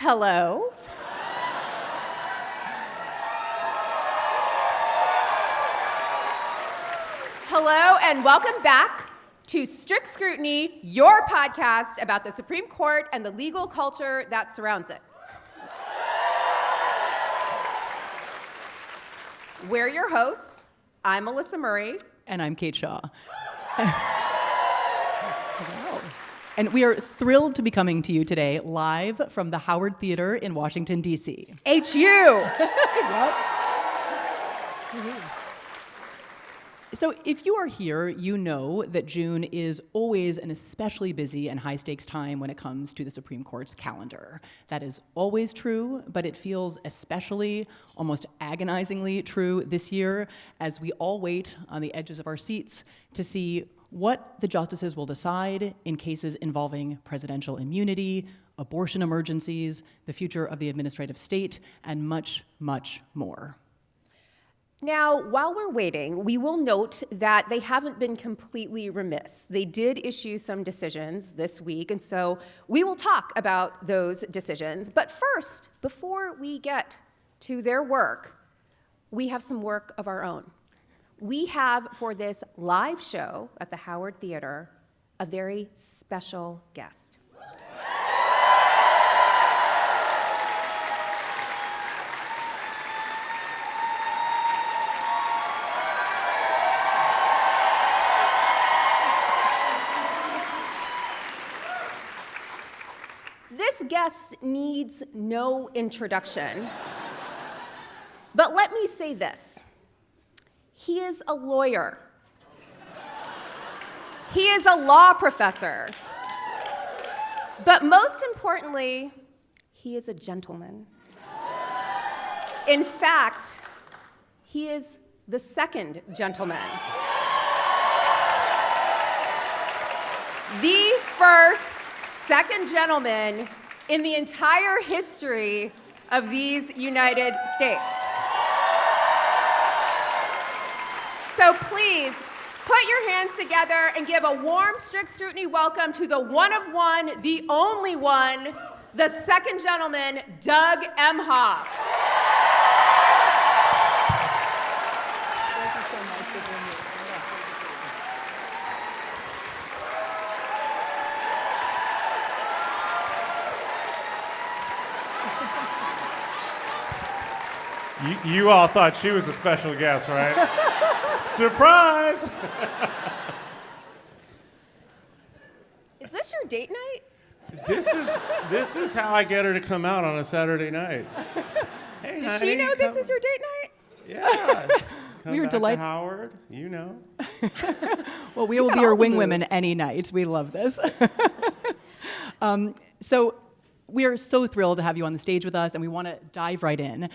Hello. Hello, and welcome back to Strict Scrutiny, your podcast about the Supreme Court and the legal culture that surrounds it. We're your hosts. I'm Melissa Murray. And I'm Kate Shaw. Hello. And we are thrilled to be coming to you today live from the Howard Theater in Washington, D.C. HU! Yep. So if you are here, you know that June is always an especially busy and high-stakes time when it comes to the Supreme Court's calendar. That is always true, but it feels especially, almost agonizingly true this year as we all wait on the edges of our seats to see what the justices will decide in cases involving presidential immunity, abortion emergencies, the future of the administrative state, and much, much more. Now, while we're waiting, we will note that they haven't been completely remiss. They did issue some decisions this week, and so we will talk about those decisions. But first, before we get to their work, we have some work of our own. We have, for this live show at the Howard Theater, a very special guest. This guest needs no introduction, but let me say this. He is a lawyer. He is a law professor. But most importantly, he is a gentleman. In fact, he is the second gentleman. The second gentleman in the entire history of these United States. So please, put your hands together and give a warm, strict scrutiny welcome to the one of one, the only one, the second gentleman, Doug Emhoff. Thank you so much for being here. You all thought she was a special guest, right? Surprise! Is this your date night? This is how I get her to come out on a Saturday night. Hey, Does honey, she know this is your date night? Yeah. We were back delighted. to Howard, you know. Well, we will got be your all the wing women moves. any night. We love this. So we are so thrilled to have you on the stage with us, and we want to dive right in.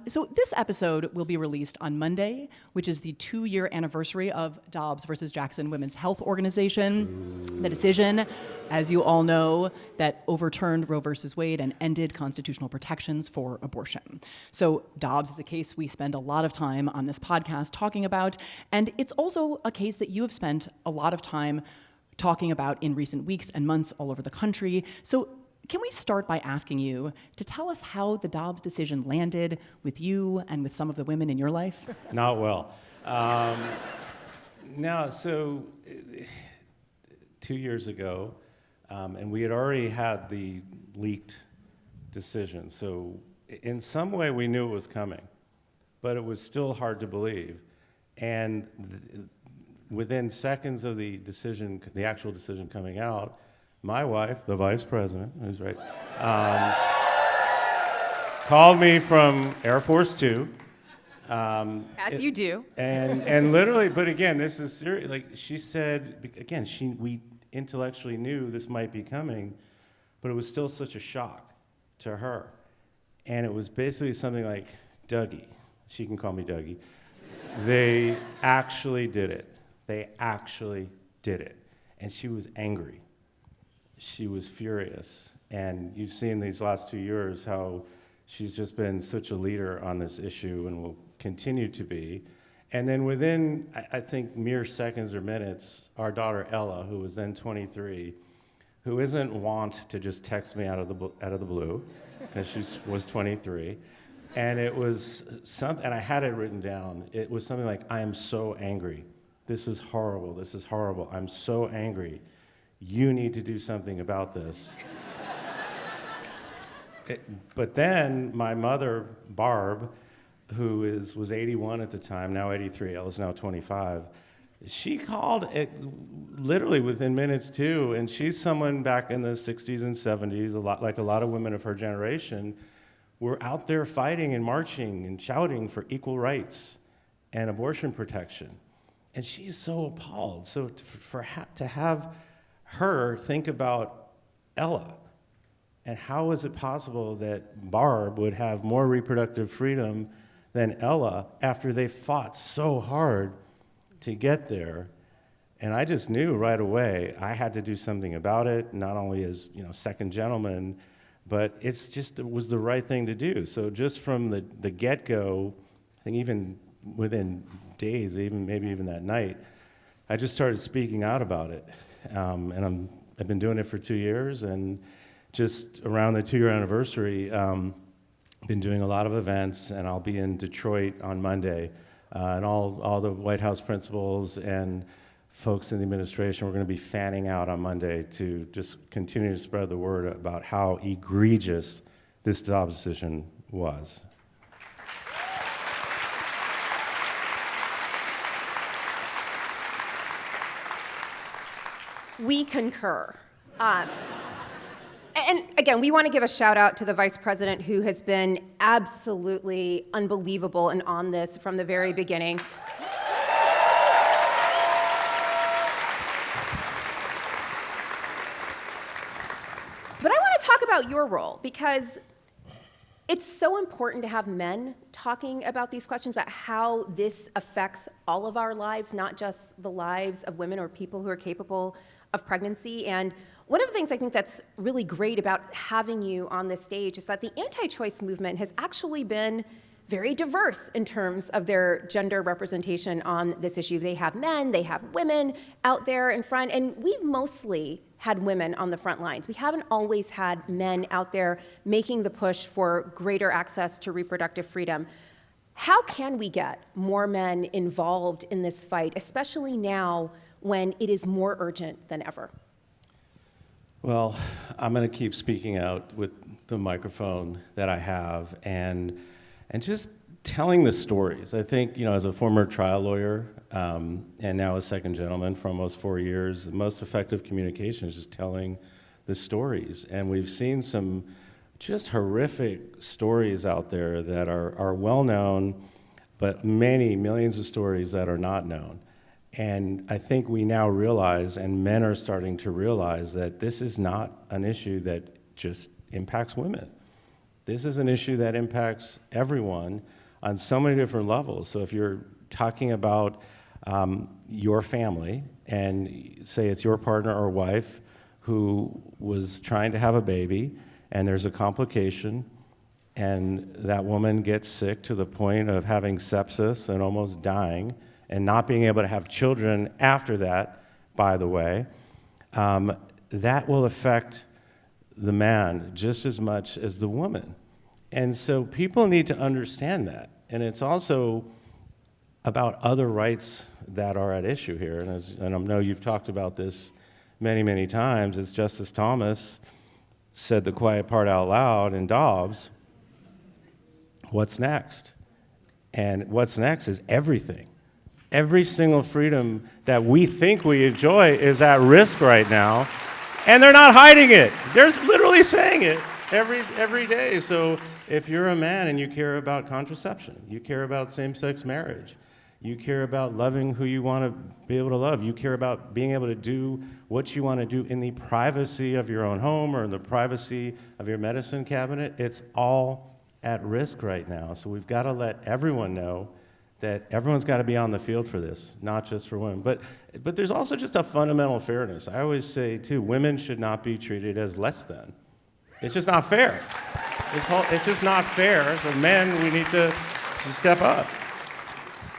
So this episode will be released on Monday, which is the 2-year anniversary of Dobbs versus Jackson Women's Health Organization. The decision, as you all know, that overturned Roe versus Wade and ended constitutional protections for abortion. So Dobbs is a case we spend a lot of time on this podcast talking about, and it's also a case that you have spent a lot of time talking about in recent weeks and months all over the country. So can we start by asking you to tell us how the Dobbs decision landed with you and with some of the women in your life? Not well. No, so 2 years ago, and we had already had the leaked decision. So in some way, we knew it was coming, but it was still hard to believe. And within seconds of the decision, the actual decision coming out, my wife, the vice president, who's right, called me from Air Force Two. As you do. And literally, but again, this is serious. Like she said, again, we intellectually knew this might be coming, but it was still such a shock to her. And it was basically something like, Dougie, she can call me Dougie, they actually did it. They actually did it. And she was angry. She was furious. And you've seen these last 2 years how she's just been such a leader on this issue and will continue to be. And then within, I think, mere seconds or minutes, our daughter Ella, who was then 23, who isn't wont to just text me out of the blue, because she was 23. And it was something, and I had it written down. It was something like, I am so angry. This is horrible. This is horrible. I'm so angry. You need to do something about this. But then my mother, Barb, who was 81 at the time, now 83, Ella's now 25, she called it literally within minutes too, and she's someone back in the 60s and 70s, like a lot of women of her generation, were out there fighting and marching and shouting for equal rights and abortion protection. And she's so appalled. So to have her think about Ella, and how is it possible that Barb would have more reproductive freedom than Ella after they fought so hard to get there? And I just knew right away I had to do something about it, not only as second gentleman, but it was the right thing to do. So just from the get-go, I think even within days, maybe even that night, I just started speaking out about it. And I've been doing it for 2 years, and just around the 2-year anniversary, been doing a lot of events, and I'll be in Detroit on Monday. And all the White House principals and folks in the administration, we're going to be fanning out on Monday to just continue to spread the word about how egregious this Dobbs decision was. We concur. And again, we want to give a shout out to the Vice President, who has been absolutely unbelievable and on this from the very beginning. But I want to talk about your role, because it's so important to have men talking about these questions, about how this affects all of our lives, not just the lives of women or people who are capable of pregnancy. And one of the things I think that's really great about having you on this stage is that the anti-choice movement has actually been very diverse in terms of their gender representation on this issue. They have men, they have women out there in front, and we've mostly had women on the front lines. We haven't always had men out there making the push for greater access to reproductive freedom. How can we get more men involved in this fight, especially now when it is more urgent than ever? Well, I'm going to keep speaking out with the microphone that I have and just telling the stories. I think, as a former trial lawyer and now a second gentleman for almost 4 years, the most effective communication is just telling the stories. And we've seen some just horrific stories out there that are well known, but many millions of stories that are not known. And I think we now realize, and men are starting to realize, that this is not an issue that just impacts women. This is an issue that impacts everyone on so many different levels. So if you're talking about your family, and say it's your partner or wife who was trying to have a baby, and there's a complication, and that woman gets sick to the point of having sepsis and almost dying, and not being able to have children after that, by the way, that will affect the man just as much as the woman. And so people need to understand that. And it's also about other rights that are at issue here. And I know you've talked about this many, many times, as Justice Thomas said the quiet part out loud in Dobbs, what's next? And what's next is everything. Every single freedom that we think we enjoy is at risk right now, and they're not hiding it. They're literally saying it every day. So if you're a man and you care about contraception, you care about same-sex marriage, you care about loving who you want to be able to love, you care about being able to do what you want to do in the privacy of your own home or in the privacy of your medicine cabinet, it's all at risk right now. So we've got to let everyone know that everyone's got to be on the field for this, not just for women. But there's also just a fundamental fairness. I always say, too, women should not be treated as less than. It's just not fair. It's just not fair. So men, we need to step up.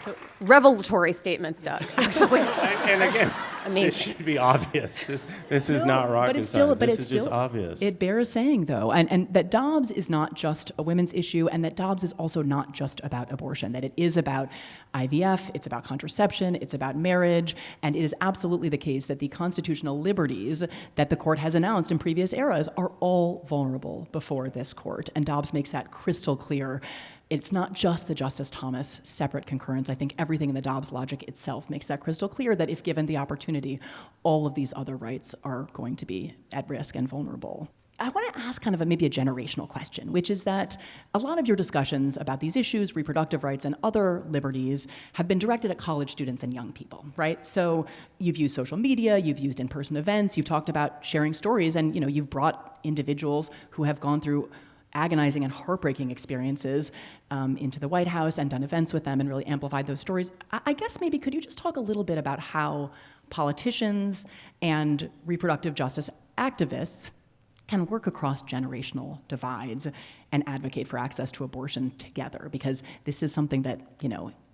So revelatory statements, Doug, actually. And again, Amazing. This should be obvious. This is not rocket science. This is just obvious. It bears saying, though, and that Dobbs is not just a women's issue, and that Dobbs is also not just about abortion, that it is about IVF, it's about contraception, it's about marriage, and it is absolutely the case that the constitutional liberties that the court has announced in previous eras are all vulnerable before this court, and Dobbs makes that crystal clear. It's not just the Justice Thomas separate concurrence. I think everything in the Dobbs logic itself makes that crystal clear that if given the opportunity, all of these other rights are going to be at risk and vulnerable. I want to ask kind of maybe a generational question, which is that a lot of your discussions about these issues, reproductive rights and other liberties, have been directed at college students and young people, right? So you've used social media, you've used in-person events, you've talked about sharing stories, and you've brought individuals who have gone through agonizing and heartbreaking experiences into the White House and done events with them and really amplified those stories. I guess maybe could you just talk a little bit about how politicians and reproductive justice activists can work across generational divides and advocate for access to abortion together? Because this is something that,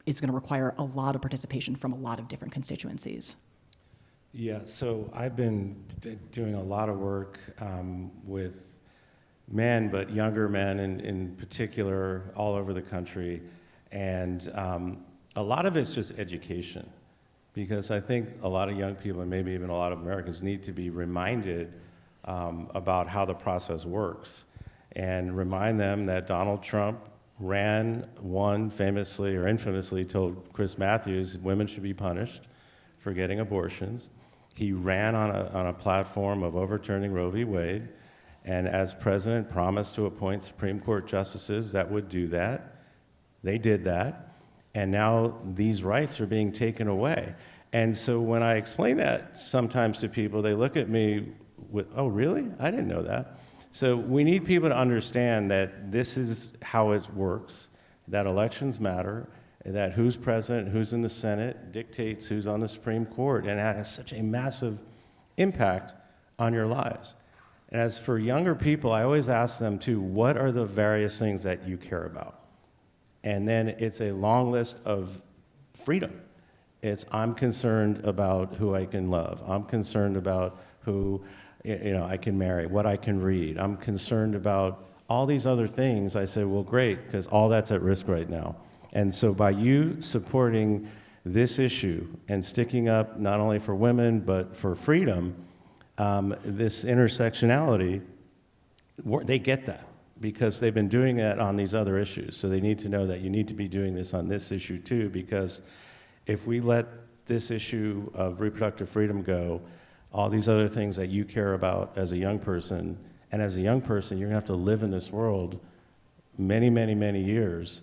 is going to require a lot of participation from a lot of different constituencies. Yeah, so I've been doing a lot of work with men, but younger men in particular, all over the country. And a lot of it's just education, because I think a lot of young people, and maybe even a lot of Americans, need to be reminded about how the process works, and remind them that Donald Trump won famously or infamously, told Chris Matthews women should be punished for getting abortions. He ran on a platform of overturning Roe v. Wade, and as president promised to appoint Supreme Court justices that would do that. They did that, and now these rights are being taken away. And so when I explain that sometimes to people, they look at me with, oh, really? I didn't know that. So we need people to understand that this is how it works, that elections matter, that who's president, who's in the Senate dictates who's on the Supreme Court, and that has such a massive impact on your lives. And as for younger people, I always ask them too, what are the various things that you care about? And then it's a long list of freedom. It's, I'm concerned about who I can love. I'm concerned about who I can marry, what I can read. I'm concerned about all these other things. I say, well, great, because all that's at risk right now. And so by you supporting this issue and sticking up not only for women, but for freedom, this intersectionality, they get that because they've been doing that on these other issues. So they need to know that you need to be doing this on this issue too, because if we let this issue of reproductive freedom go, all these other things that you care about as a young person, and as a young person, you're gonna have to live in this world many, many, many years.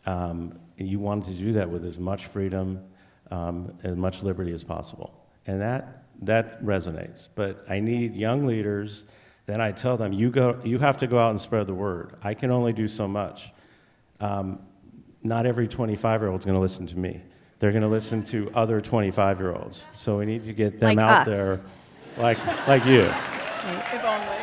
And you want to do that with as much freedom, as much liberty as possible. And that resonates. But I need young leaders. Then I tell them, you have to go out and spread the word. I can only do so much. Not every 25-year-old is going to listen to me. They're going to listen to other 25-year-olds. So we need to get them like out us. there, like you. If only.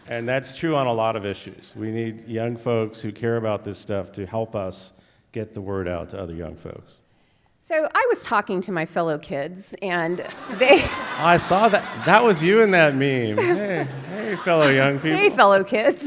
And that's true on a lot of issues. We need young folks who care about this stuff to help us get the word out to other young folks. So I was talking to my fellow kids, and they... I saw that. That was you in that meme. Hey, fellow young people. Hey, fellow kids.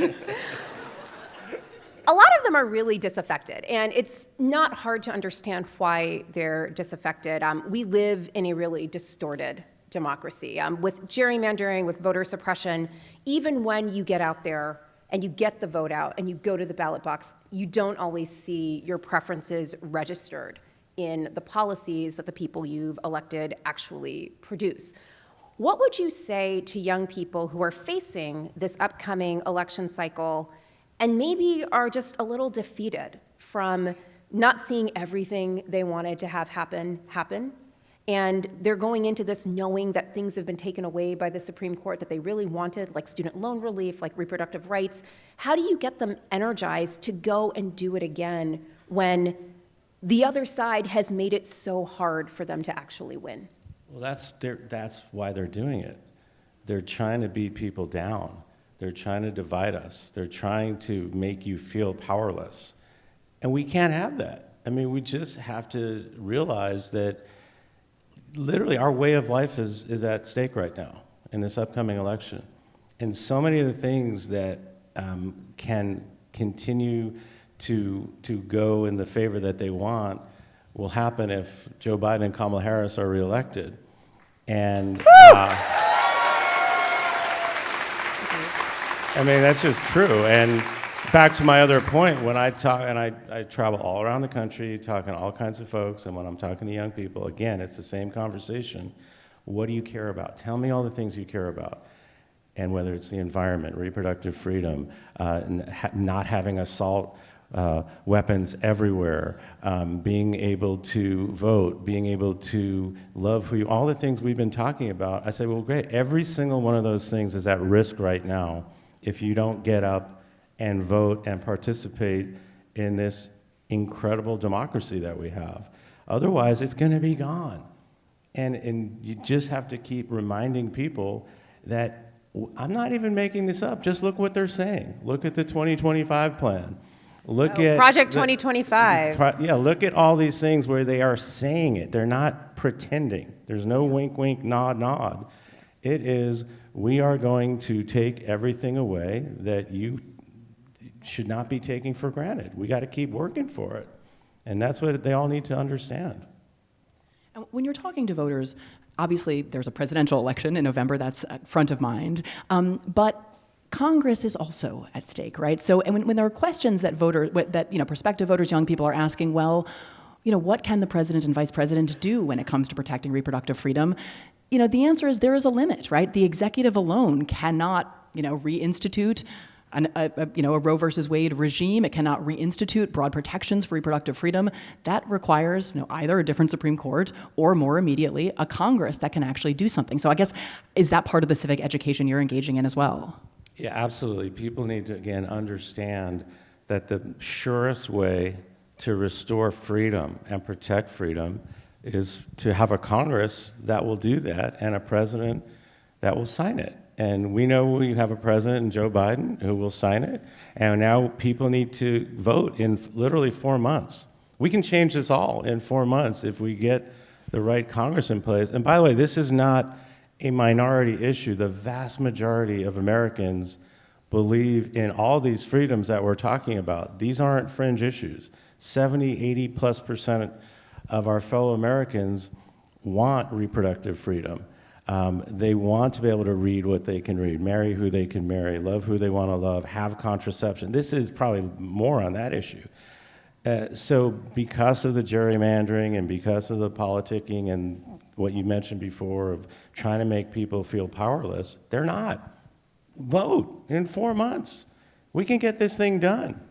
A lot of them are really disaffected, and it's not hard to understand why they're disaffected. We live in a really distorted democracy. With gerrymandering, with voter suppression, even when you get out there and you get the vote out and you go to the ballot box, you don't always see your preferences registered in the policies that the people you've elected actually produce. What would you say to young people who are facing this upcoming election cycle and maybe are just a little defeated from not seeing everything they wanted to have happen? And they're going into this knowing that things have been taken away by the Supreme Court that they really wanted, like student loan relief, like reproductive rights. How do you get them energized to go and do it again when the other side has made it so hard for them to actually win? Well, that's why they're doing it. They're trying to beat people down. They're trying to divide us. They're trying to make you feel powerless. And we can't have that. I mean, we just have to realize that literally our way of life is at stake right now in this upcoming election. And so many of the things that can continue to go in the favor that they want will happen if Joe Biden and Kamala Harris are reelected. And I mean, that's just true. And back to my other point, when I talk, and I travel all around the country talking to all kinds of folks, and when I'm talking to young people, again, it's the same conversation. What do you care about? Tell me all the things you care about. And whether it's the environment, reproductive freedom, not having assault weapons everywhere, being able to vote, being able to love who you, all the things we've been talking about, I say, well, great. Every single one of those things is at risk right now if you don't get up and vote and participate in this incredible democracy that we have. Otherwise, it's going to be gone. And you just have to keep reminding people that I'm not even making this up. Just look what they're saying. Look at the 2025 plan. Look at Project 2025. Yeah, look at all these things where they are saying it. They're not pretending. There's no wink, wink, nod, nod. It is, we are going to take everything away that you should not be taking for granted. We got to keep working for it. And that's what they all need to understand. And when you're talking to voters, obviously there's a presidential election in November, that's front of mind. But Congress is also at stake, right? So, and when there are questions that prospective voters, young people are asking, well, what can the president and vice president do when it comes to protecting reproductive freedom? The answer is there is a limit, right? The executive alone cannot, reinstitute a Roe versus Wade regime. It cannot reinstitute broad protections for reproductive freedom. That requires either a different Supreme Court or, more immediately, a Congress that can actually do something. So I guess, is that part of the civic education you're engaging in as well? Yeah, absolutely. People need to, again, understand that the surest way to restore freedom and protect freedom is to have a Congress that will do that and a president that will sign it. And we know we have a president in Joe Biden who will sign it, and now people need to vote in literally 4 months. We can change this all in 4 months if we get the right Congress in place. And by the way, this is not a minority issue. The vast majority of Americans believe in all these freedoms that we're talking about. These aren't fringe issues. 70, 80+% of our fellow Americans want reproductive freedom. They want to be able to read what they can read, marry who they can marry, love who they want to love, have contraception. This is probably more on that issue. So because of the gerrymandering and because of the politicking and what you mentioned before of trying to make people feel powerless, they're not. Vote in 4 months. We can get this thing done.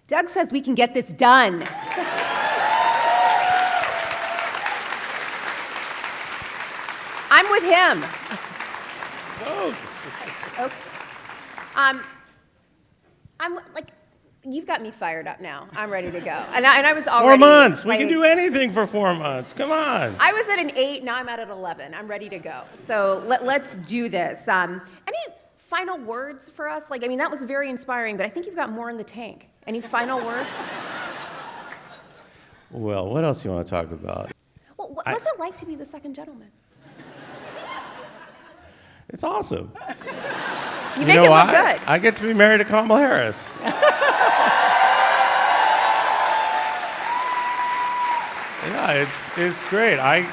Doug says we can get this done. I'm with him. Vote. Okay. I'm like, you've got me fired up now. I'm ready to go. And I was already 4 months. We like, can do anything for 4 months. Come on. I was at an 8, now I'm at an 11. I'm ready to go. So let's do this. Any final words for us? That was very inspiring, but I think you've got more in the tank. Any final words? Well, what else do you want to talk about? Well, what's it like to be the second gentleman? It's awesome. You make it look good. I get to be married to Kamala Harris. Yeah, it's great. I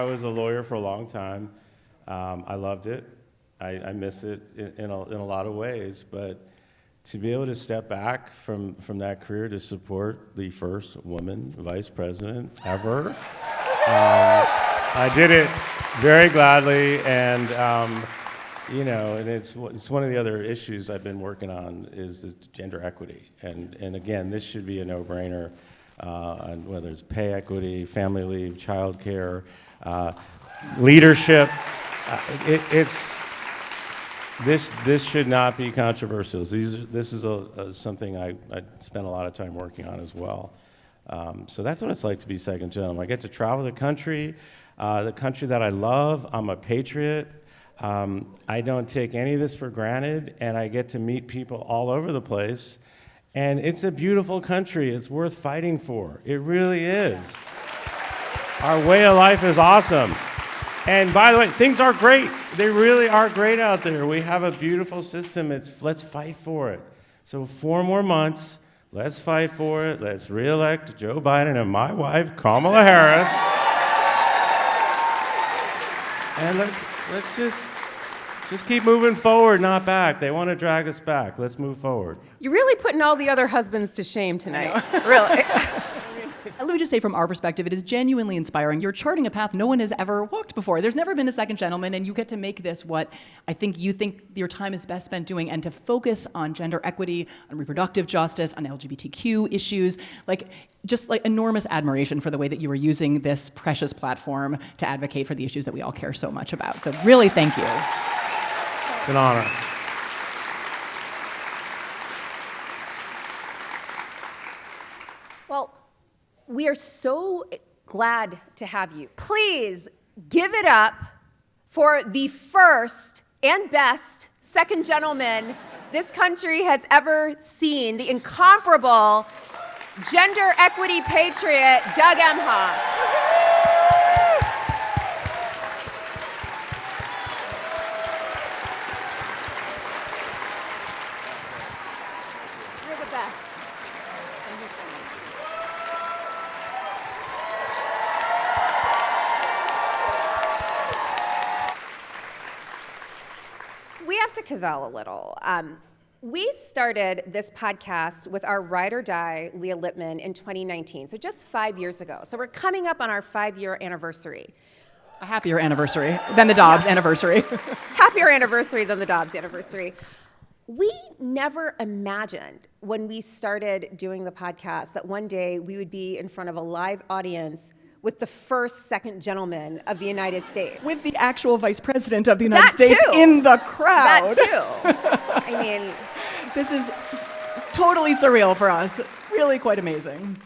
was a lawyer for a long time. I loved it. I miss it in a lot of ways, but to be able to step back from that career to support the first woman vice president ever, I did it very gladly, and and it's one of the other issues I've been working on is the gender equity, and again, this should be a no-brainer, on whether it's pay equity, family leave, child care, leadership. This should not be controversial. This is something I spent a lot of time working on as well. So that's what it's like to be second gentleman. I get to travel the country that I love. I'm a patriot. I don't take any of this for granted, and I get to meet people all over the place. And it's a beautiful country. It's worth fighting for. It really is. Our way of life is awesome. And by the way, things are great. They really are great out there. We have a beautiful system. Let's fight for it. So 4 more months. Let's fight for it. Let's re-elect Joe Biden and my wife, Kamala Harris. And let's just keep moving forward, not back. They want to drag us back. Let's move forward. You're really putting all the other husbands to shame tonight. Really. Let me just say, from our perspective, it is genuinely inspiring. You're charting a path no one has ever walked before. There's never been a second gentleman, and you get to make this what I think you think your time is best spent doing, and to focus on gender equity, on reproductive justice, on LGBTQ issues. Just enormous admiration for the way that you are using this precious platform to advocate for the issues that we all care so much about. So really, thank you. It's an honor. Well, we are so glad to have you. Please give it up for the first and best second gentleman this country has ever seen, the incomparable gender equity patriot, Doug Emhoff. You're the best. Thank you so much. We have to cavil a little. We started this podcast with our ride or die, Leah Lippman, in 2019, so just 5 years ago. So we're coming up on our 5-year anniversary. A happier anniversary than the Dobbs anniversary. Happier anniversary than the Dobbs anniversary. We never imagined when we started doing the podcast that one day we would be in front of a live audience with the first second gentleman of the United States. With the actual vice president of the United That States too. in the crowd. That too. I mean, This is totally surreal for us. Really quite amazing.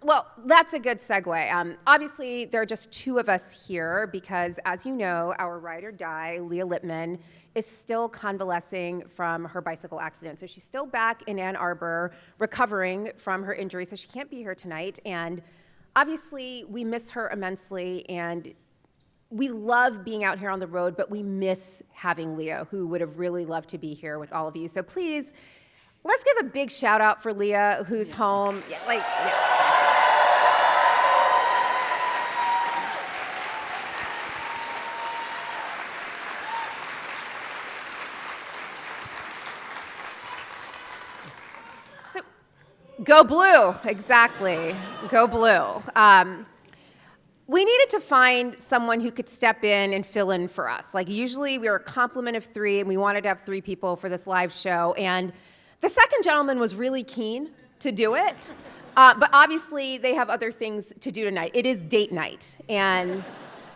Well, that's a good segue. Obviously, there are just 2 of us here because, as you know, our ride or die, Leah Lippman, is still convalescing from her bicycle accident. So she's still back in Ann Arbor recovering from her injury, so she can't be here tonight. And obviously, we miss her immensely, and we love being out here on the road, but we miss having Leah, who would have really loved to be here with all of you. So please, let's give a big shout out for Leah, who's home. So, go blue, exactly. Go blue. We needed to find someone who could step in and fill in for us. Usually we were a complement of 3, and we wanted to have 3 people for this live show. And the second gentleman was really keen to do it. But obviously, they have other things to do tonight. It is date night, and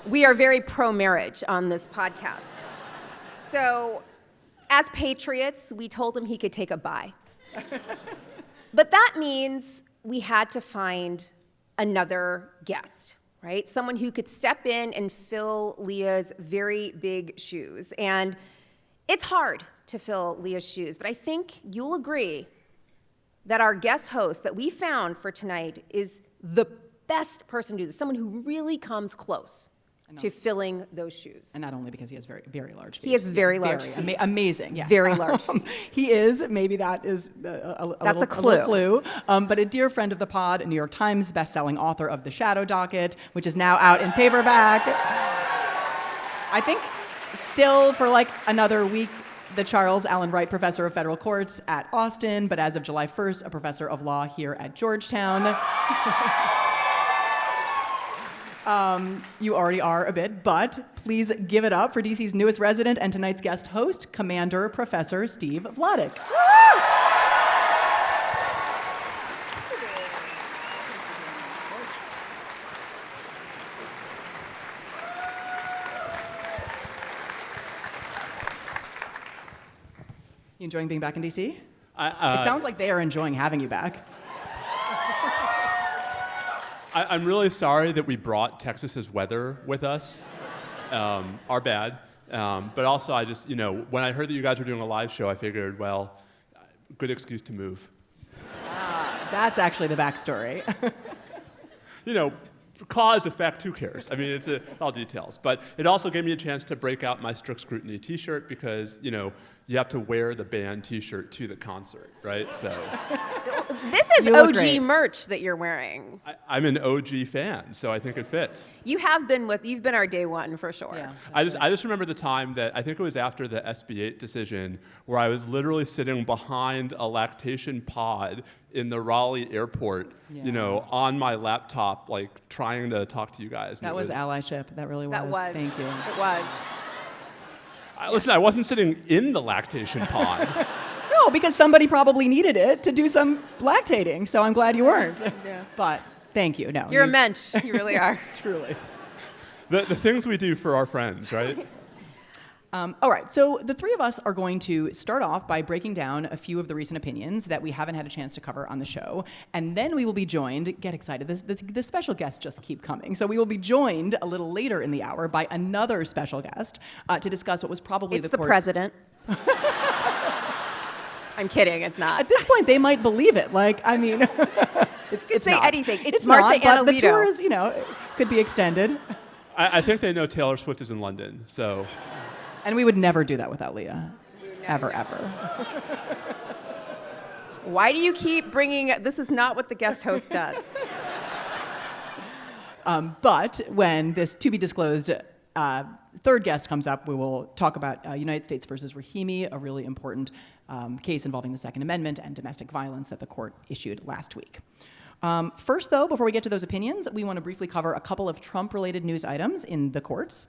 we are very pro-marriage on this podcast. So, as patriots, we told him he could take a bye. But that means we had to find another guest. Right? Someone who could step in and fill Leah's very big shoes. And it's hard to fill Leah's shoes, but I think you'll agree that our guest host that we found for tonight is the best person to do this, someone who really comes close to filling those shoes. And not only because he has very, very large feet. He has very large feet. Amazing, yeah. Very large feet. He is, maybe that is That's a little clue. But a dear friend of the pod, a New York Times bestselling author of The Shadow Docket, which is now out in paperback. I think still for another week, the Charles Allen Wright Professor of Federal Courts at Austin, but as of July 1st, a professor of law here at Georgetown. You already are a bit, but please give it up for DC's newest resident and tonight's guest host, Commander Professor Steve Vladeck. You enjoying being back in DC? It sounds like they are enjoying having you back. I'm really sorry that we brought Texas's weather with us. Our bad. But also, I just, when I heard that you guys were doing a live show, I figured, well, good excuse to move. That's actually the backstory. cause, effect, who cares? I mean, it's all details. But it also gave me a chance to break out my Strict Scrutiny t-shirt because, you have to wear the band t-shirt to the concert, right? So This is You look OG great. merch that you're wearing. I'm an OG fan, so I think it fits. You've been our day one for sure. Yeah. I just remember the time that I think it was after the SB8 decision where I was literally sitting behind a lactation pod in the Raleigh airport, on my laptop, like trying to talk to you guys. That was allyship. That really was. That was. Thank you. It was. Listen, I wasn't sitting in the lactation pod. No, because somebody probably needed it to do some lactating, so I'm glad you weren't. Yeah. But thank you. No, You're a mensch. You really are. truly. The things we do for our friends, right? All right, so the three of us are going to start off by breaking down a few of the recent opinions that we haven't had a chance to cover on the show, and then we will be joined, get excited, the special guests just keep coming, so we will be joined a little later in the hour by another special guest to discuss what was probably It's the the court's... president. I'm kidding. It's not. At this point, they might believe it. Like, I mean, it's say not. anything. It's not, Martha but the Analito. tour is, could be extended. I think they know Taylor Swift is in London, so... And we would never do that without Leah. Ever. Why do you keep bringing? This is not what the guest host does. But when this to be disclosed third guest comes up, we will talk about United States versus Rahimi, a really important case involving the Second Amendment and domestic violence that the court issued last week. First, though, before we get to those opinions, we want to briefly cover a couple of Trump-related news items in the courts.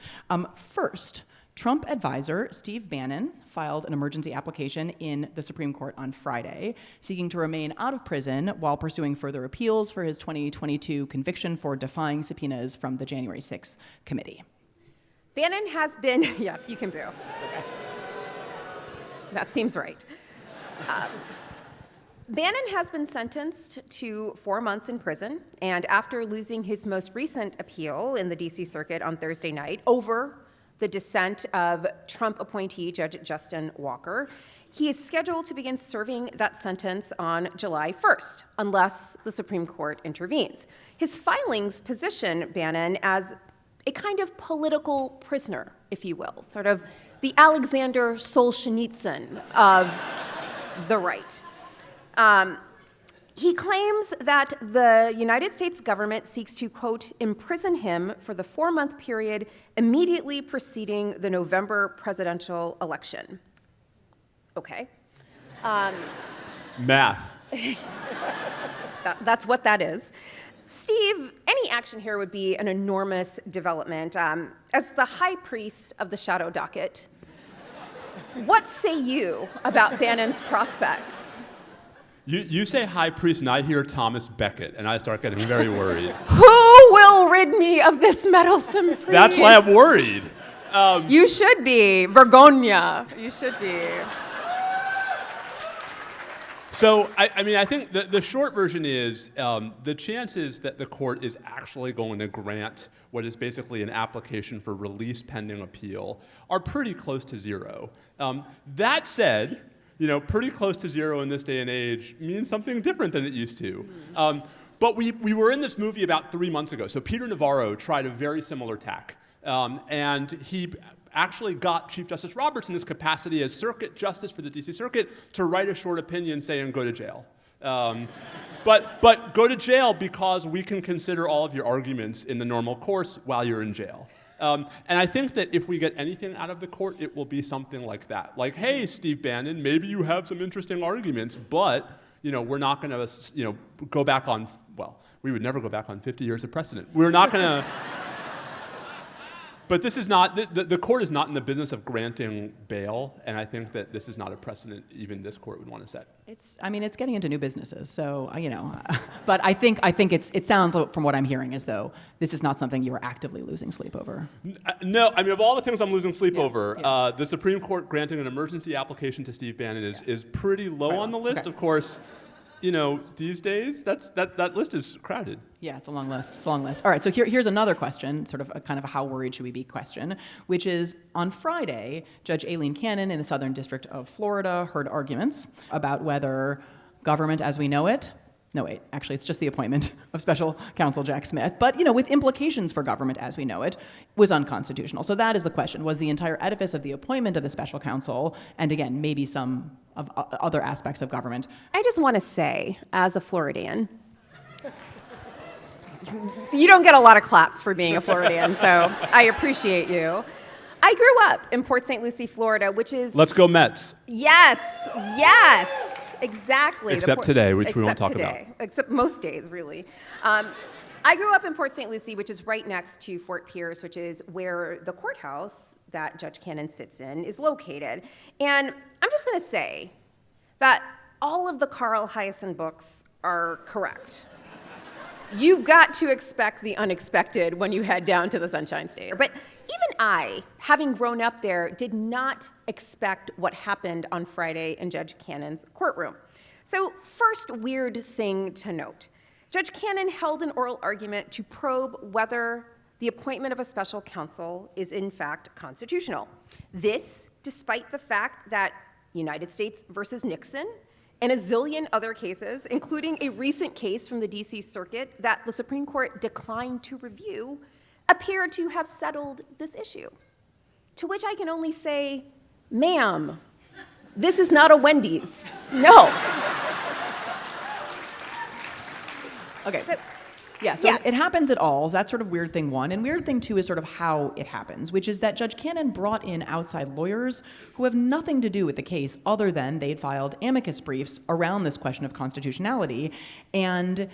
First, Trump advisor Steve Bannon filed an emergency application in the Supreme Court on Friday, seeking to remain out of prison while pursuing further appeals for his 2022 conviction for defying subpoenas from the January 6th committee. Bannon has been. Yes, you can boo. Okay. That seems right. Bannon has been sentenced to 4 months in prison, and after losing his most recent appeal in the D.C. Circuit on Thursday night over the dissent of Trump appointee Judge Justin Walker, he is scheduled to begin serving that sentence on July 1st, unless the Supreme Court intervenes. His filings position Bannon as a kind of political prisoner, if you will, sort of the Alexander Solzhenitsyn of the right. He claims that the United States government seeks to, quote, imprison him for the 4-month period immediately preceding the November presidential election. Okay. Math. That's what that is. Steve, any action here would be an enormous development. As the high priest of the shadow docket, what say you about Bannon's prospects? You say high priest, and I hear Thomas Becket, and I start getting very worried. Who will rid me of this meddlesome priest? That's why I'm worried. You should be. Vergonia. You should be. So, I think the short version is the chances that the court is actually going to grant what is basically an application for release pending appeal are pretty close to zero. That said, pretty close to zero in this day and age means something different than it used to. But we were in this movie about 3 months ago. So Peter Navarro tried a very similar tack. And he actually got Chief Justice Roberts in his capacity as circuit justice for the D.C. Circuit to write a short opinion saying go to jail. But go to jail because we can consider all of your arguments in the normal course while you're in jail. And I think that if we get anything out of the court, it will be something like that. Like, hey, Steve Bannon, maybe you have some interesting arguments, but we're not going to go back on, we would never go back on 50 years of precedent. We're not going to... But this is not, the court is not in the business of granting bail, and I think that this is not a precedent even this court would want to set. It's getting into new businesses, so, but I think it sounds from what I'm hearing as though this is not something you are actively losing sleep over. No, of all the things I'm losing sleep over, the Supreme Court granting an emergency application to Steve Bannon is pretty low on the list. Okay. Of course, these days, that list is crowded. Yeah, it's a long list. All right, so here's another question, sort of a kind of a how worried should we be question, which is on Friday, Judge Aileen Cannon in the Southern District of Florida heard arguments about whether government as we know it No, wait, actually, it's just the appointment of special counsel Jack Smith, but, with implications for government as we know it, was unconstitutional. So that is the question. Was the entire edifice of the appointment of the special counsel, and again, maybe some of other aspects of government? I just want to say, as a Floridian, you don't get a lot of claps for being a Floridian, so I appreciate you. I grew up in Port St. Lucie, Florida, which is... Let's go Mets. Yes, exactly. Except today, which we won't talk about. Except most days, really. I grew up in Port St. Lucie, which is right next to Fort Pierce, which is where the courthouse that Judge Cannon sits in is located. And I'm just going to say that all of the Carl Hiaasen books are correct. You've got to expect the unexpected when you head down to the Sunshine State. But even I, having grown up there, did not expect what happened on Friday in Judge Cannon's courtroom. So first weird thing to note, Judge Cannon held an oral argument to probe whether the appointment of a special counsel is in fact constitutional. This, despite the fact that United States versus Nixon and a zillion other cases, including a recent case from the DC Circuit that the Supreme Court declined to review, appear to have settled this issue. To which I can only say, ma'am, this is not a Wendy's. No. Okay. So yes. It happens at all. That's sort of weird thing one. And weird thing two is sort of how it happens, which is that Judge Cannon brought in outside lawyers who have nothing to do with the case other than they'd filed amicus briefs around this question of constitutionality. And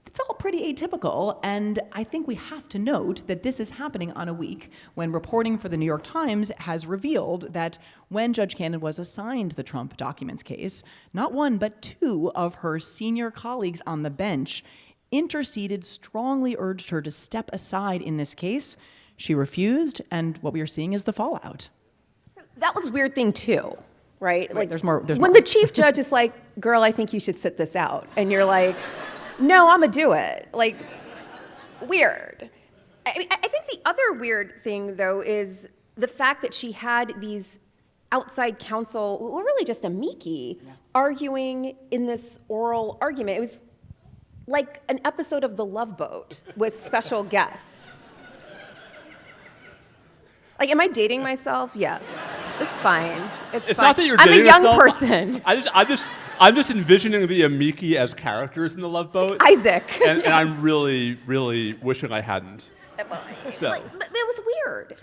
it's all pretty atypical, and I think we have to note that this is happening on a week when reporting for the New York Times has revealed that when Judge Cannon was assigned the Trump documents case, not one but two of her senior colleagues on the bench interceded, strongly urged her to step aside in this case. She refused, and what we are seeing is the fallout. So that was a weird thing too, right? Like, there's more. When the chief judge is like, girl, I think you should sit this out, and you're like, no, I'm gonna do it. Like, weird. I think the other weird thing, though, is the fact that she had these outside counsel, who were really just amici, arguing in this oral argument. It was like an episode of The Love Boat with special guests. Like, am I dating myself? Yes. It's fine. It's fine. Not that you're dating yourself. I'm a young yourself. person. I'm just envisioning the amici as characters in the Love Boat. Isaac. And I'm really, really wishing I hadn't. So. But it was weird.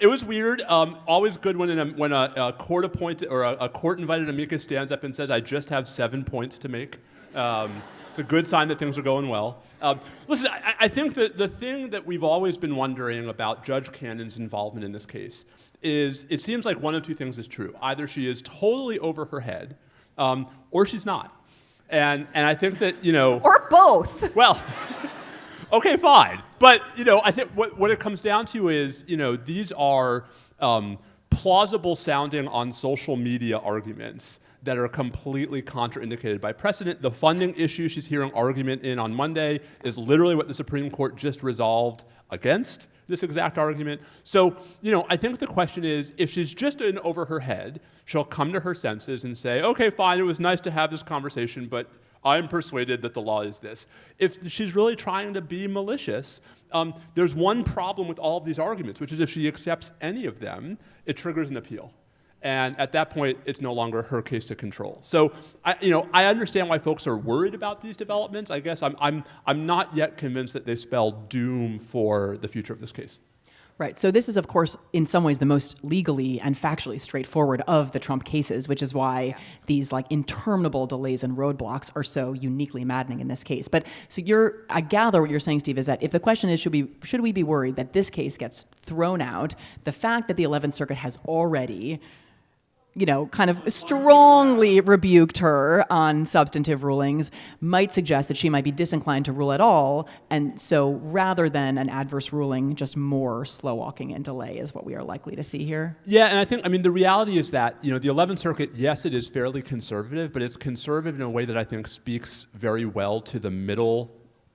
It was weird. Always good when a court appointed or a court invited amicus stands up and says, "I just have 7 points to make." It's a good sign that things are going well. Listen, I think that the thing that we've always been wondering about Judge Cannon's involvement in this case is it seems like one of two things is true. Either she is totally over her head, or she's not. And I think that, Or both. Well, okay, fine. But, I think what it comes down to is, these are plausible sounding on social media arguments that are completely contraindicated by precedent. The funding issue she's hearing argument in on Monday is literally what the Supreme Court just resolved against this exact argument. So, I think the question is, if she's just in over her head, she'll come to her senses and say, okay, fine, it was nice to have this conversation, but I'm persuaded that the law is this. If she's really trying to be malicious, there's one problem with all of these arguments, which is if she accepts any of them, it triggers an appeal. And at that point, it's no longer her case to control. So, I understand why folks are worried about these developments. I guess I'm not yet convinced that they spell doom for the future of this case. Right. So this is, of course, in some ways the most legally and factually straightforward of the Trump cases, which is why these interminable delays and roadblocks are so uniquely maddening in this case. But so I gather what you're saying, Steve, is that if the question is should we be worried that this case gets thrown out, the fact that the 11th Circuit has already kind of strongly rebuked her on substantive rulings might suggest that she might be disinclined to rule at all. And so rather than an adverse ruling, just more slow walking and delay is what we are likely to see here. Yeah, and I think, the reality is that, the 11th Circuit, yes, it is fairly conservative, but it's conservative in a way that I think speaks very well to the middle,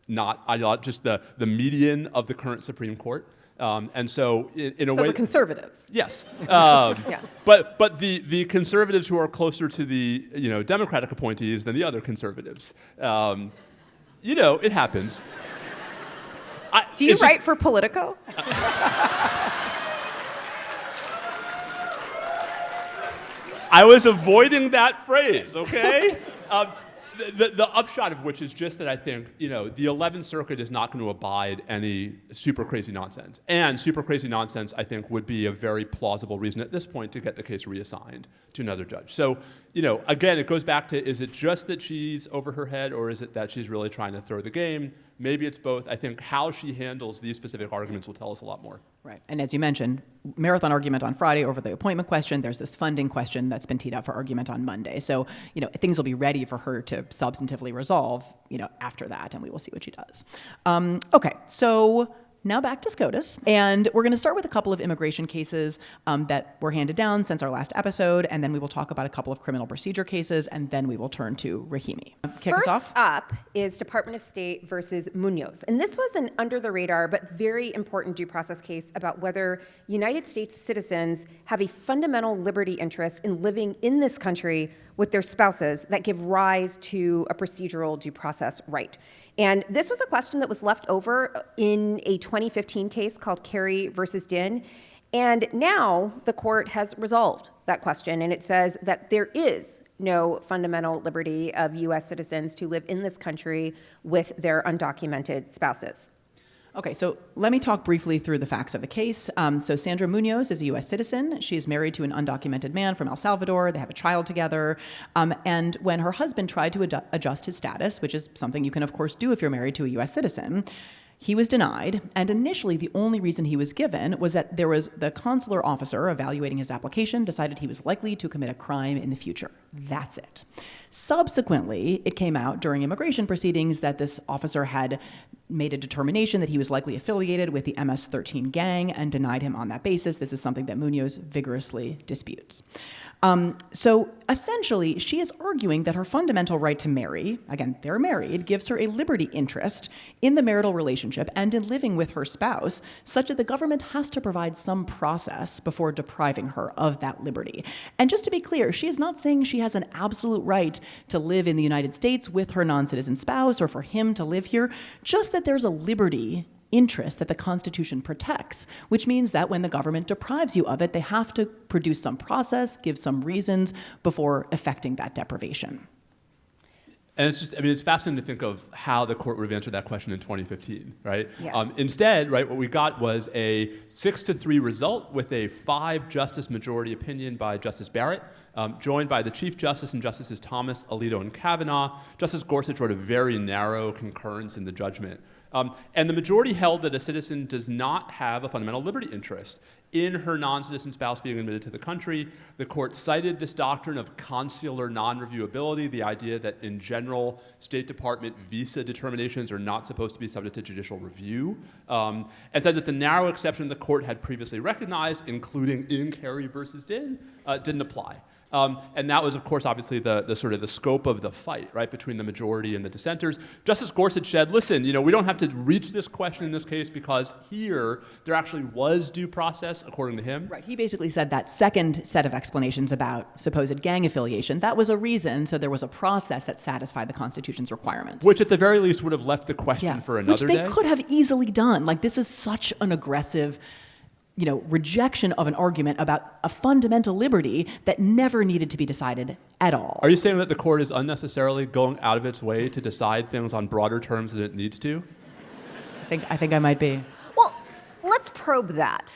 not just the median of the current Supreme Court. And so, in a way, the conservatives. Yes, Yeah. but the conservatives who are closer to the Democratic appointees than the other conservatives. You know, it happens. Do you It's just- write for Politico? I was avoiding that phrase, okay? The upshot of which is just that I think, you know, the 11th Circuit is not going to abide any super crazy nonsense. And super crazy nonsense, I think, would be a very plausible reason at this point to get the case reassigned to another judge. So, you know, again, it goes back to, is it just that she's over her head, or is it that she's really trying to throw the game? Maybe it's both. I think how she handles these specific arguments will tell us a lot more. Right. And as you mentioned, marathon argument on Friday over the appointment question. There's this funding question that's been teed up for argument on Monday. So, you know, things will be ready for her to substantively resolve, you know, after that, and we will see what she does. Okay, so now back to SCOTUS, and we're going to start with a couple of immigration cases that were handed down since our last episode, and then we will talk about a couple of criminal procedure cases, and then we will turn to Rahimi. Kick us off. First up is Department of State versus Muñoz. And this was an under-the-radar but very important due process case about whether United States citizens have a fundamental liberty interest in living in this country with their spouses that give rise to a procedural due process right. And this was a question that was left over in a 2015 case called Carey versus Din. And now the court has resolved that question, and it says that there is no fundamental liberty of U.S. citizens to live in this country with their undocumented spouses. Okay, so let me talk briefly through the facts of the case. So Sandra Muñoz is a U.S. citizen. She is married to an undocumented man from El Salvador. They have a child together. And when her husband tried to adjust his status, which is something you can, of course, do if you're married to a U.S. citizen, he was denied. And initially, the only reason he was given was that there was the consular officer evaluating his application decided he was likely to commit a crime in the future. That's it. Subsequently, it came out during immigration proceedings that this officer had made a determination that he was likely affiliated with the MS-13 gang and denied him on that basis. This is something that Muñoz vigorously disputes. So essentially, she is arguing that her fundamental right to marry, again, they're married, gives her a liberty interest in the marital relationship and in living with her spouse, such that the government has to provide some process before depriving her of that liberty. And just to be clear, she is not saying she has an absolute right to live in the United States with her non-citizen spouse or for him to live here, just that there's a liberty interest that the Constitution protects, which means that when the government deprives you of it, they have to produce some process, give some reasons before effecting that deprivation. And it's just, I mean, it's fascinating to think of how the court would have answered that question in 2015, right? Yes. Instead, right, what we got was a 6-3 result with a 5-justice majority opinion by Justice Barrett, joined by the Chief Justice and Justices Thomas, Alito, and Kavanaugh. Justice Gorsuch wrote a very narrow concurrence in the judgment. And the majority held that a citizen does not have a fundamental liberty interest in her non-citizen spouse being admitted to the country. The court cited this doctrine of consular non-reviewability, the idea that in general, State Department visa determinations are not supposed to be subject to judicial review, and said that the narrow exception the court had previously recognized, including in Carey versus Din, didn't apply. And that was, of course, obviously the sort of the scope of the fight, right, between the majority and the dissenters. Justice Gorsuch said, listen, you know, we don't have to reach this question in this case because here there actually was due process, according to him. Right. He basically said that second set of explanations about supposed gang affiliation, that was a reason, so there was a process that satisfied the Constitution's requirements. Which at the very least would have left the question for another day. Which they could have easily done. Like, this is such an aggressive, you know, rejection of an argument about a fundamental liberty that never needed to be decided at all. Are you saying that the court is unnecessarily going out of its way to decide things on broader terms than it needs to? I think I might be. Well, let's probe that.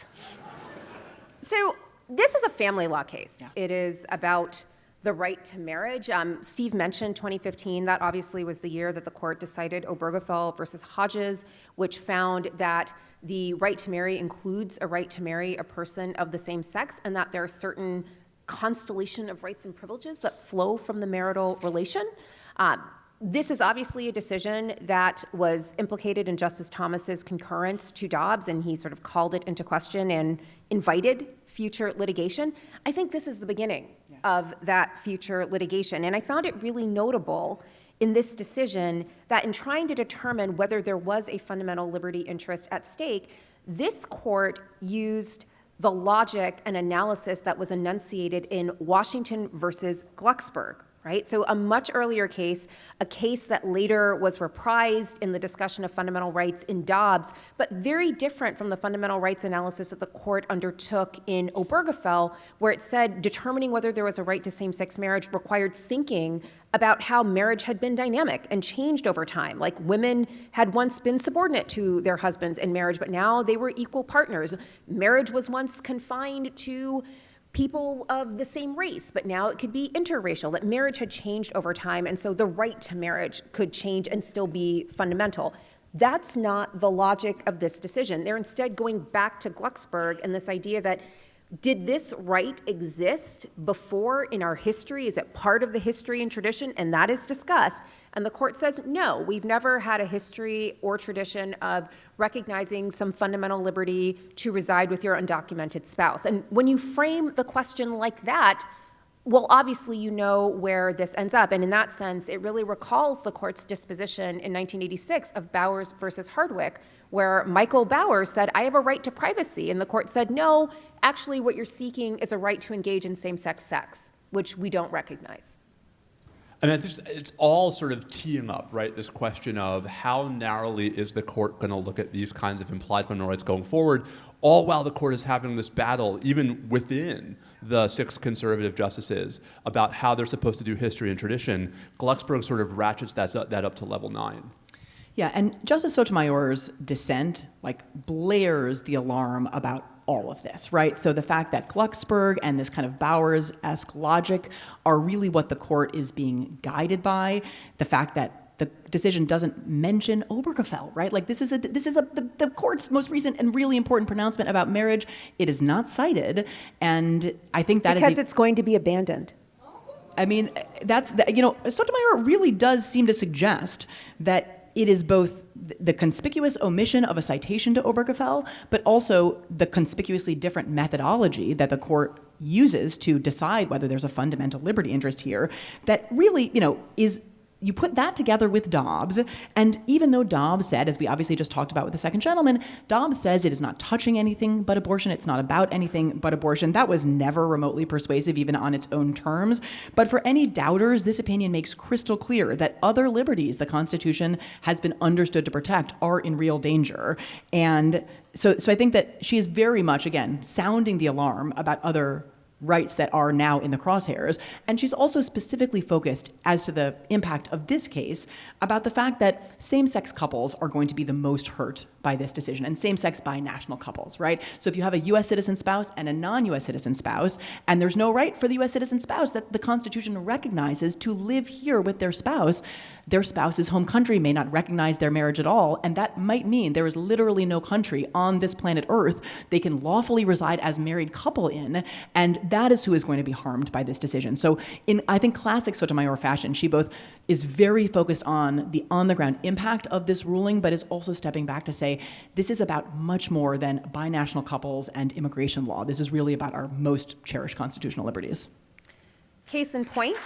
So this is a family law case. Yeah. It is about the right to marriage. Steve mentioned 2015. That obviously was the year that the court decided Obergefell versus Hodges, which found that the right to marry includes a right to marry a person of the same sex, and that there are certain constellation of rights and privileges that flow from the marital relation. This is obviously a decision that was implicated in Justice Thomas's concurrence to Dobbs, and he sort of called it into question and invited future litigation. I think this is the beginning of that future litigation, and I found it really notable in this decision that in trying to determine whether there was a fundamental liberty interest at stake, this court used the logic and analysis that was enunciated in Washington versus Glucksberg, right? So a much earlier case, a case that later was reprised in the discussion of fundamental rights in Dobbs, but very different from the fundamental rights analysis that the court undertook in Obergefell, where it said determining whether there was a right to same-sex marriage required thinking about how marriage had been dynamic and changed over time. Like women had once been subordinate to their husbands in marriage, but now they were equal partners. Marriage was once confined to people of the same race, but now it could be interracial, that marriage had changed over time, and so the right to marriage could change and still be fundamental. That's not the logic of this decision. They're instead going back to Glucksberg and this idea that, did this right exist before in our history? Is it part of the history and tradition? And that is discussed. And the court says, no, we've never had a history or tradition of recognizing some fundamental liberty to reside with your undocumented spouse. And when you frame the question like that, well, obviously you know where this ends up. And in that sense, it really recalls the court's disposition in 1986 of Bowers versus Hardwick, where Michael Bowers said, I have a right to privacy. And the court said, no, actually what you're seeking is a right to engage in same-sex sex, which we don't recognize. I mean, it's all sort of teeing up, right, this question of how narrowly is the court going to look at these kinds of implied fundamental rights going forward, all while the court is having this battle, even within the 6 conservative justices, about how they're supposed to do history and tradition. Glucksberg sort of ratchets that up to level 9. Yeah, and Justice Sotomayor's dissent blares the alarm about all of this, right? So the fact that Glucksberg and this kind of Bowers-esque logic are really what the court is being guided by, the fact that the decision doesn't mention Obergefell, right? This is the court's most recent and really important pronouncement about marriage. It is not cited, and I think that because it's going to be abandoned. I mean, Sotomayor really does seem to suggest that it is both the conspicuous omission of a citation to Obergefell, but also the conspicuously different methodology that the court uses to decide whether there's a fundamental liberty interest here that really, is. You put that together with Dobbs, and even though Dobbs said, as we obviously just talked about with the second gentleman, Dobbs says it is not touching anything but abortion, it's not about anything but abortion. That was never remotely persuasive, even on its own terms. But for any doubters, this opinion makes crystal clear that other liberties the Constitution has been understood to protect are in real danger. And so I think that she is very much, again, sounding the alarm about other rights that are now in the crosshairs. And she's also specifically focused, as to the impact of this case, about the fact that same-sex couples are going to be the most hurt by this decision, and same-sex binational couples, right? So if you have a U.S. citizen spouse and a non-U.S. citizen spouse, and there's no right for the U.S. citizen spouse that the Constitution recognizes to live here with their spouse's home country may not recognize their marriage at all, and that might mean there is literally no country on this planet Earth they can lawfully reside as married couple in, and that is who is going to be harmed by this decision. So in, I think, classic Sotomayor fashion, she both is very focused on the on-the-ground impact of this ruling, but is also stepping back to say, this is about much more than binational couples and immigration law. This is really about our most cherished constitutional liberties. Case in point.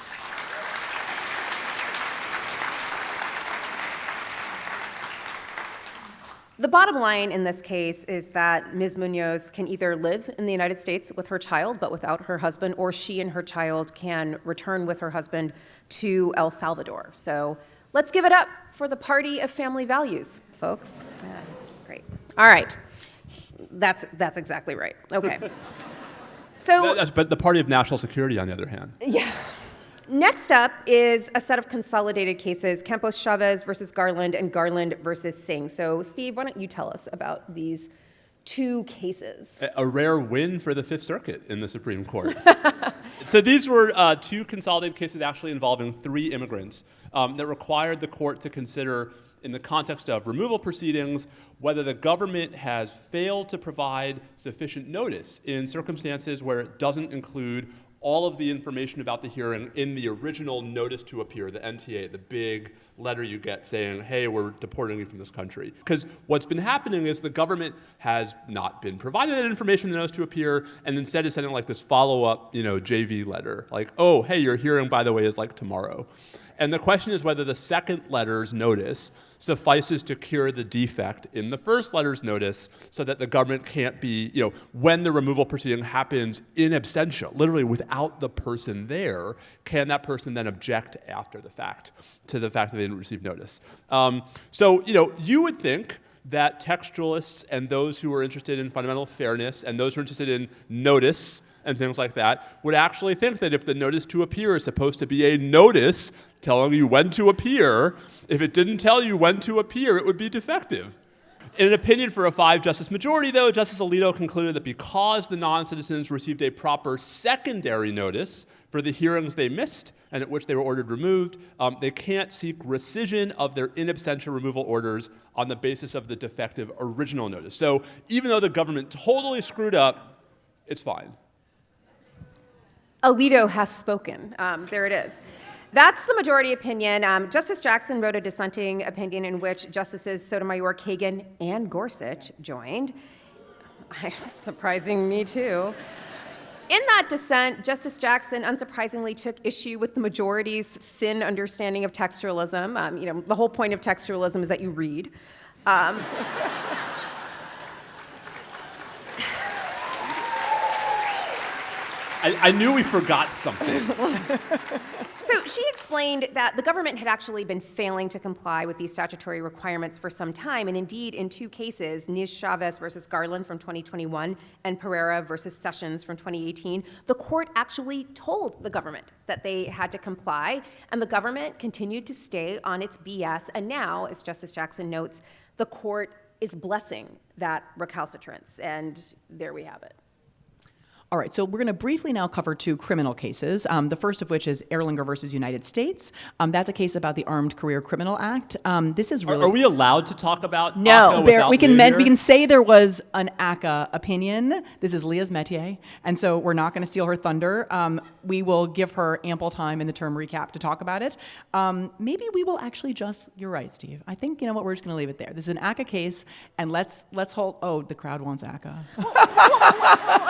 The bottom line in this case is that Ms. Muñoz can either live in the United States with her child but without her husband, or she and her child can return with her husband to El Salvador. So let's give it up for the party of family values, folks. Yeah, great. All right. That's exactly right. Okay. So, but the party of national security, on the other hand. Yeah. Next up is a set of consolidated cases, Campos-Chavez versus Garland and Garland versus Singh. So, Steve, why don't you tell us about these 2 cases? A rare win for the Fifth Circuit in the Supreme Court. So these were 2 consolidated cases actually involving 3 immigrants that required the court to consider, in the context of removal proceedings, whether the government has failed to provide sufficient notice in circumstances where it doesn't include all of the information about the hearing in the original notice to appear, the NTA, the big letter you get saying, hey, we're deporting you from this country. Because what's been happening is the government has not been providing that information in the notice to appear, and instead is sending this follow-up, JV letter, oh, hey, your hearing, by the way, is tomorrow. And the question is whether the second letter's notice suffices to cure the defect in the first letter's notice so that the government can't be, when the removal proceeding happens in absentia, literally without the person there, can that person then object after the fact to the fact that they didn't receive notice? So, you would think that textualists and those who are interested in fundamental fairness and those who are interested in notice and things like that would actually think that if the notice to appear is supposed to be a notice telling you when to appear, if it didn't tell you when to appear, it would be defective. In an opinion for a 5-justice majority, though, Justice Alito concluded that because the non-citizens received a proper secondary notice for the hearings they missed and at which they were ordered removed, they can't seek rescission of their in absentia removal orders on the basis of the defective original notice. So even though the government totally screwed up, it's fine. Alito has spoken. There it is. That's the majority opinion. Justice Jackson wrote a dissenting opinion in which Justices Sotomayor, Kagan, and Gorsuch joined. Surprising me, too. In that dissent, Justice Jackson unsurprisingly took issue with the majority's thin understanding of textualism. The whole point of textualism is that you read. I knew we forgot something. So she explained that the government had actually been failing to comply with these statutory requirements for some time, and indeed, in two cases, Niz Chavez versus Garland from 2021 and Pereira versus Sessions from 2018, the court actually told the government that they had to comply, and the government continued to stay on its BS, and now, as Justice Jackson notes, the court is blessing that recalcitrance, and there we have it. All right, so we're going to briefly now cover two criminal cases, the first of which is Erlinger versus United States. That's a case about the Armed Career Criminal Act. This is really... Are we allowed to talk about No, ACCA we without can say there was an ACCA opinion. This is Leah's métier, and so we're not going to steal her thunder. We will give her ample time in the term recap to talk about it. Maybe we will actually you're right, Steve. I think, we're just going to leave it there. This is an ACCA case, and let's hold... Oh, the crowd wants ACCA.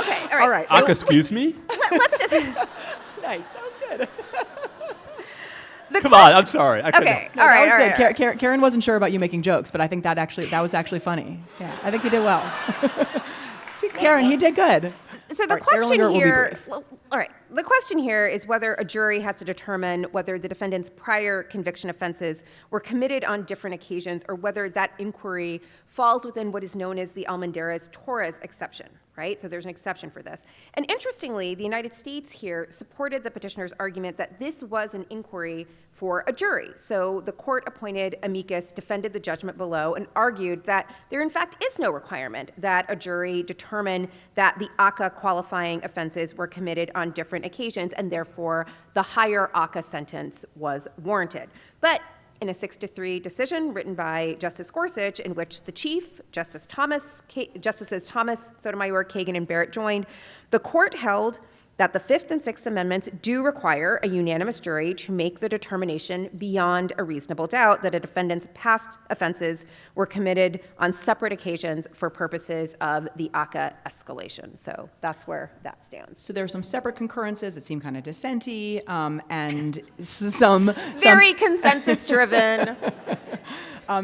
Okay, all right. ACCA, excuse me? Let's just... Nice, that was good. Come on, I'm sorry. I couldn't. Okay, No, all right. that was good. All right. Karen wasn't sure about you making jokes, but I think that was actually funny. Yeah, I think you did well. See, Karen, he did good. So the All right, question Erlinger will be here, brief. all right, the question here is whether a jury has to determine whether the defendant's prior conviction offenses were committed on different occasions or whether that inquiry falls within what is known as the Almendarez-Torres exception, right? So there's an exception for this. And interestingly, the United States here supported the petitioner's argument that this was an inquiry for a jury. So the court-appointed amicus defended the judgment below and argued that there in fact is no requirement that a jury determine that the ACCA qualifying offenses were committed on different occasions, and therefore the higher ACCA sentence was warranted. But in a 6-3 decision written by Justice Gorsuch, in which the Chief, Justices Thomas, Sotomayor, Kagan, and Barrett joined, the court held that the Fifth and Sixth Amendments do require a unanimous jury to make the determination beyond a reasonable doubt that a defendant's past offenses were committed on separate occasions for purposes of the ACCA escalation. So that's where that stands. So there are some separate concurrences that seem kind of dissent-y, and some Very consensus-driven.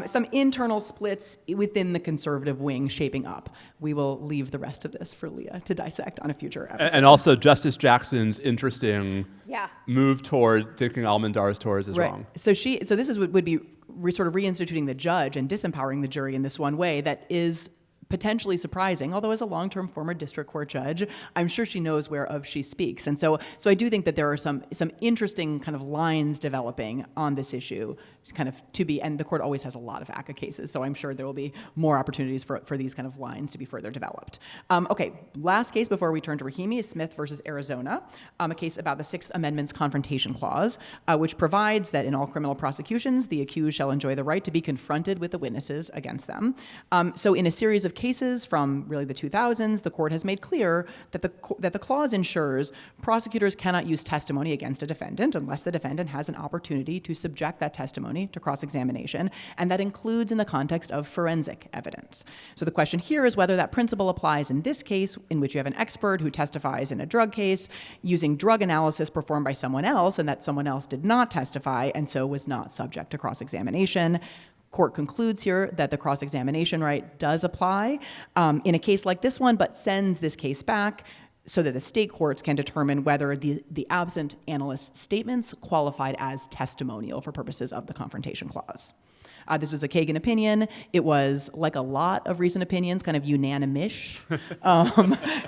some internal splits within the conservative wing shaping up. We will leave the rest of this for Leah to dissect on a future episode. And also Justice Jackson's interesting Yeah. move toward thinking Almendarez-Torres is wrong. So this would be sort of reinstituting the judge and disempowering the jury in this one way that is potentially surprising, although as a long-term former district court judge, I'm sure she knows whereof she speaks. And so I do think that there are some interesting kind of lines developing on this issue, kind of to be, and the court always has a lot of ACCA cases, so I'm sure there will be more opportunities for these kind of lines to be further developed. Okay, last case before we turn to Rahimi is Smith versus Arizona, a case about the Sixth Amendment's Confrontation Clause, which provides that in all criminal prosecutions, the accused shall enjoy the right to be confronted with the witnesses against them. So in a series of cases from really the 2000s, the court has made clear that the clause ensures prosecutors cannot use testimony against a defendant unless the defendant has an opportunity to subject that testimony to cross-examination, and that includes in the context of forensic evidence. So the question here is whether that principle applies in this case, in which you have an expert who testifies in a drug case using drug analysis performed by someone else, and that someone else did not testify and so was not subject to cross-examination. Court concludes here that the cross-examination right does apply in a case like this one, but sends this case back so that the state courts can determine whether the absent analyst's statements qualified as testimonial for purposes of the Confrontation Clause. This was a Kagan opinion. It was, like a lot of recent opinions, kind of unanimous.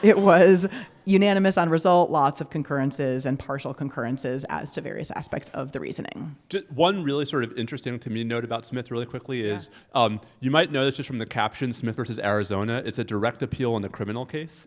It was unanimous on result, lots of concurrences and partial concurrences as to various aspects of the reasoning. Just one really sort of interesting to me note about Smith really quickly is you might notice just from the caption, Smith versus Arizona, it's a direct appeal in the criminal case.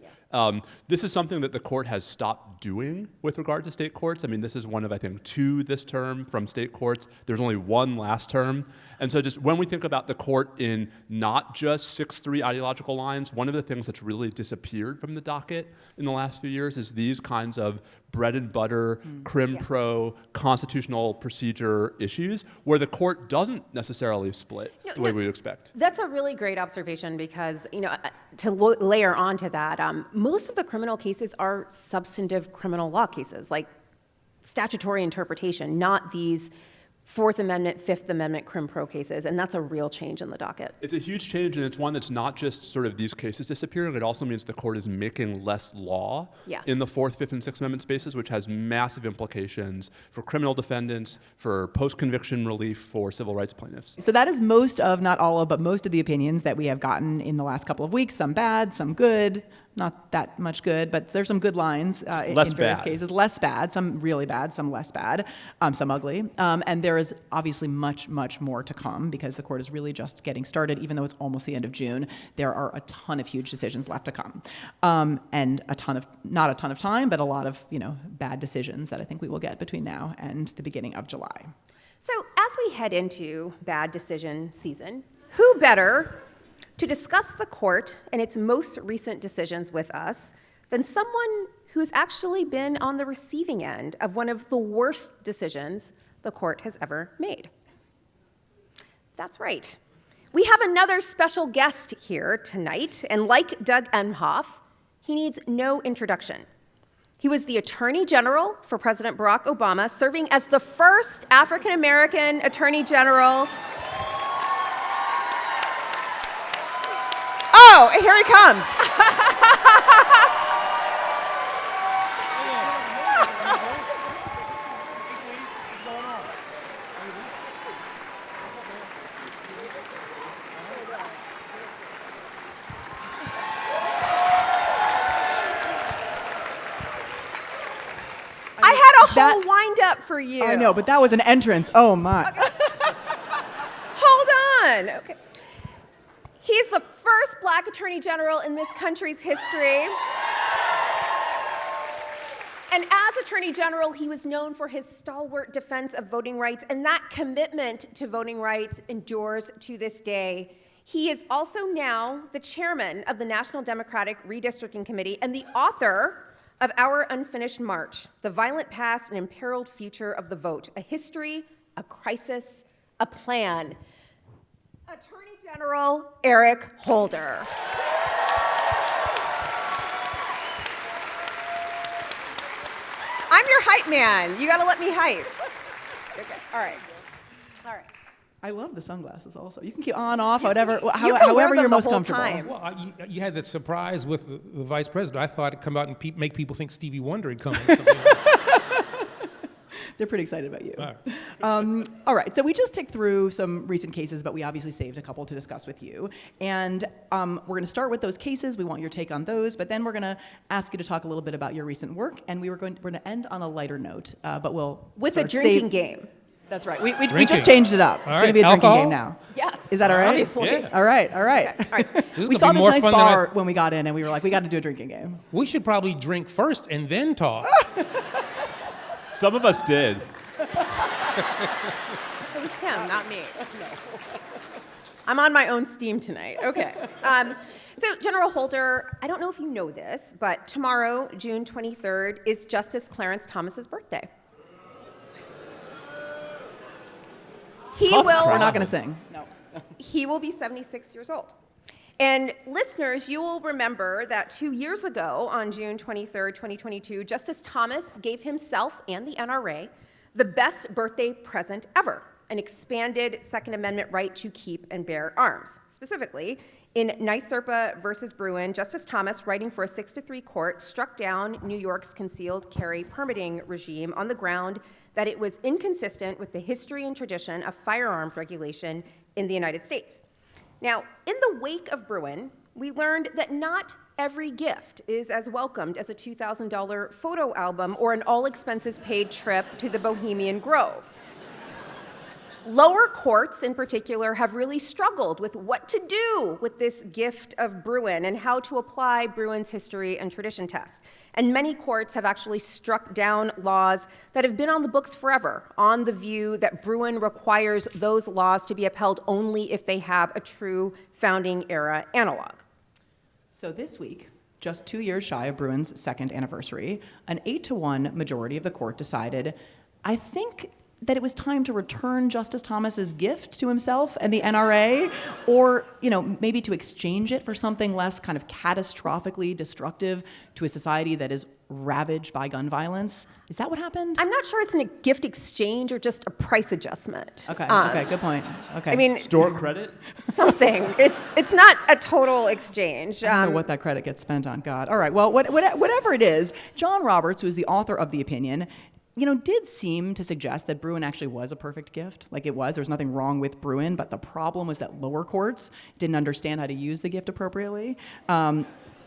This is something that the court has stopped doing with regard to state courts. I mean, this is one of, I think, 2 this term from state courts. There's only 1 last term. And so just when we think about the court in not just 6-3 ideological lines, one of the things that's really disappeared from the docket in the last few years is these kinds of bread and butter, crim pro, constitutional procedure issues where the court doesn't necessarily split the way we would expect. That's a really great observation because, to layer onto that, most of the criminal cases are substantive criminal law cases, like statutory interpretation, not these Fourth Amendment, Fifth Amendment crim pro cases, and that's a real change in the docket. It's a huge change, and it's one that's not just sort of these cases disappearing. It also means the court is making less law in the Fourth, Fifth, and Sixth Amendment spaces, which has massive implications for criminal defendants, for post-conviction relief for civil rights plaintiffs. So that is most of, not all of, but most of the opinions that we have gotten in the last couple of weeks, some bad, some good. Not that much good, but there's some good lines in various cases. Less bad, some really bad, some less bad, some ugly. And there is obviously much, much more to come because the court is really just getting started, even though it's almost the end of June. There are a ton of huge decisions left to come. And not a ton of time, but a lot of, bad decisions that I think we will get between now and the beginning of July. So as we head into bad decision season, who better to discuss the court and its most recent decisions with us than someone who's actually been on the receiving end of one of the worst decisions the court has ever made? That's right. We have another special guest here tonight, and like Doug Emhoff, he needs no introduction. He was the Attorney General for President Barack Obama, serving as the first African-American Attorney General. Oh, here he comes. I had a whole wind up for you. I know, but that was an entrance. Oh, my. Okay. Hold on. Okay. He's the first Black Attorney General in this country's history. And as Attorney General, he was known for his stalwart defense of voting rights, and that commitment to voting rights endures to this day. He is also now the chairman of the National Democratic Redistricting Committee and the author of Our Unfinished March, The Violent Past and Imperiled Future of the Vote, a history, a crisis, a plan. Attorney General Eric Holder. I'm your hype man. You gotta let me hype. Okay, all right. I love the sunglasses also. You can keep on, off, whatever, however however you're the most whole comfortable. time. Well, you had that surprise with the vice president. I thought it'd come out and make people think Stevie Wonder had come. They're pretty excited about you. All right. All right, so we just ticked through some recent cases, but we obviously saved a couple to discuss with you. And we're going to start with those cases. We want your take on those, but then we're going to ask you to talk a little bit about your recent work, and we're going to end on a lighter note, but we'll With sort a of drinking game. That's right. We just changed it up. It's going to be a drinking game now. Yes. Is that all right? Obviously. Yeah. All right. Okay, all right. This is We gonna saw be this more nice fun than bar when we got in, and we were like, we got to do a drinking game. We should probably drink first and then talk. Some of us did. It was him, not me. I'm on my own steam tonight. Okay. So, General Holder, I don't know if you know this, but tomorrow, June 23rd, is Justice Clarence Thomas's birthday. We're not going to sing. No. He will be 76 years old. And listeners, you will remember that 2 years ago, on June 23rd, 2022, Justice Thomas gave himself and the NRA the best birthday present ever, an expanded Second Amendment right to keep and bear arms. Specifically, in NYSERPA versus Bruin, Justice Thomas, writing for a 6-3 court, struck down New York's concealed carry permitting regime on the ground that it was inconsistent with the history and tradition of firearms regulation in the United States. Now, in the wake of Bruin, we learned that not every gift is as welcomed as a $2,000 photo album or an all-expenses-paid trip to the Bohemian Grove. Lower courts, in particular, have really struggled with what to do with this gift of Bruin and how to apply Bruin's history and tradition test. And many courts have actually struck down laws that have been on the books forever, on the view that Bruin requires those laws to be upheld only if they have a true founding-era analog. So this week, just 2 years shy of Bruin's second anniversary, an 8-1 majority of the court decided, I think, that it was time to return Justice Thomas's gift to himself and the NRA, or maybe to exchange it for something less kind of catastrophically destructive to a society that is ravaged by gun violence. Is that what happened? I'm not sure it's a gift exchange or just a price adjustment. Okay, good point. Okay. I mean, Store credit? something. It's not a total exchange. I don't know what that credit gets spent on. God. All right. Well, whatever it is, John Roberts, who is the author of the opinion, did seem to suggest that Bruin actually was a perfect gift. Like it was. There was nothing wrong with Bruin, but the problem was that lower courts didn't understand how to use the gift appropriately.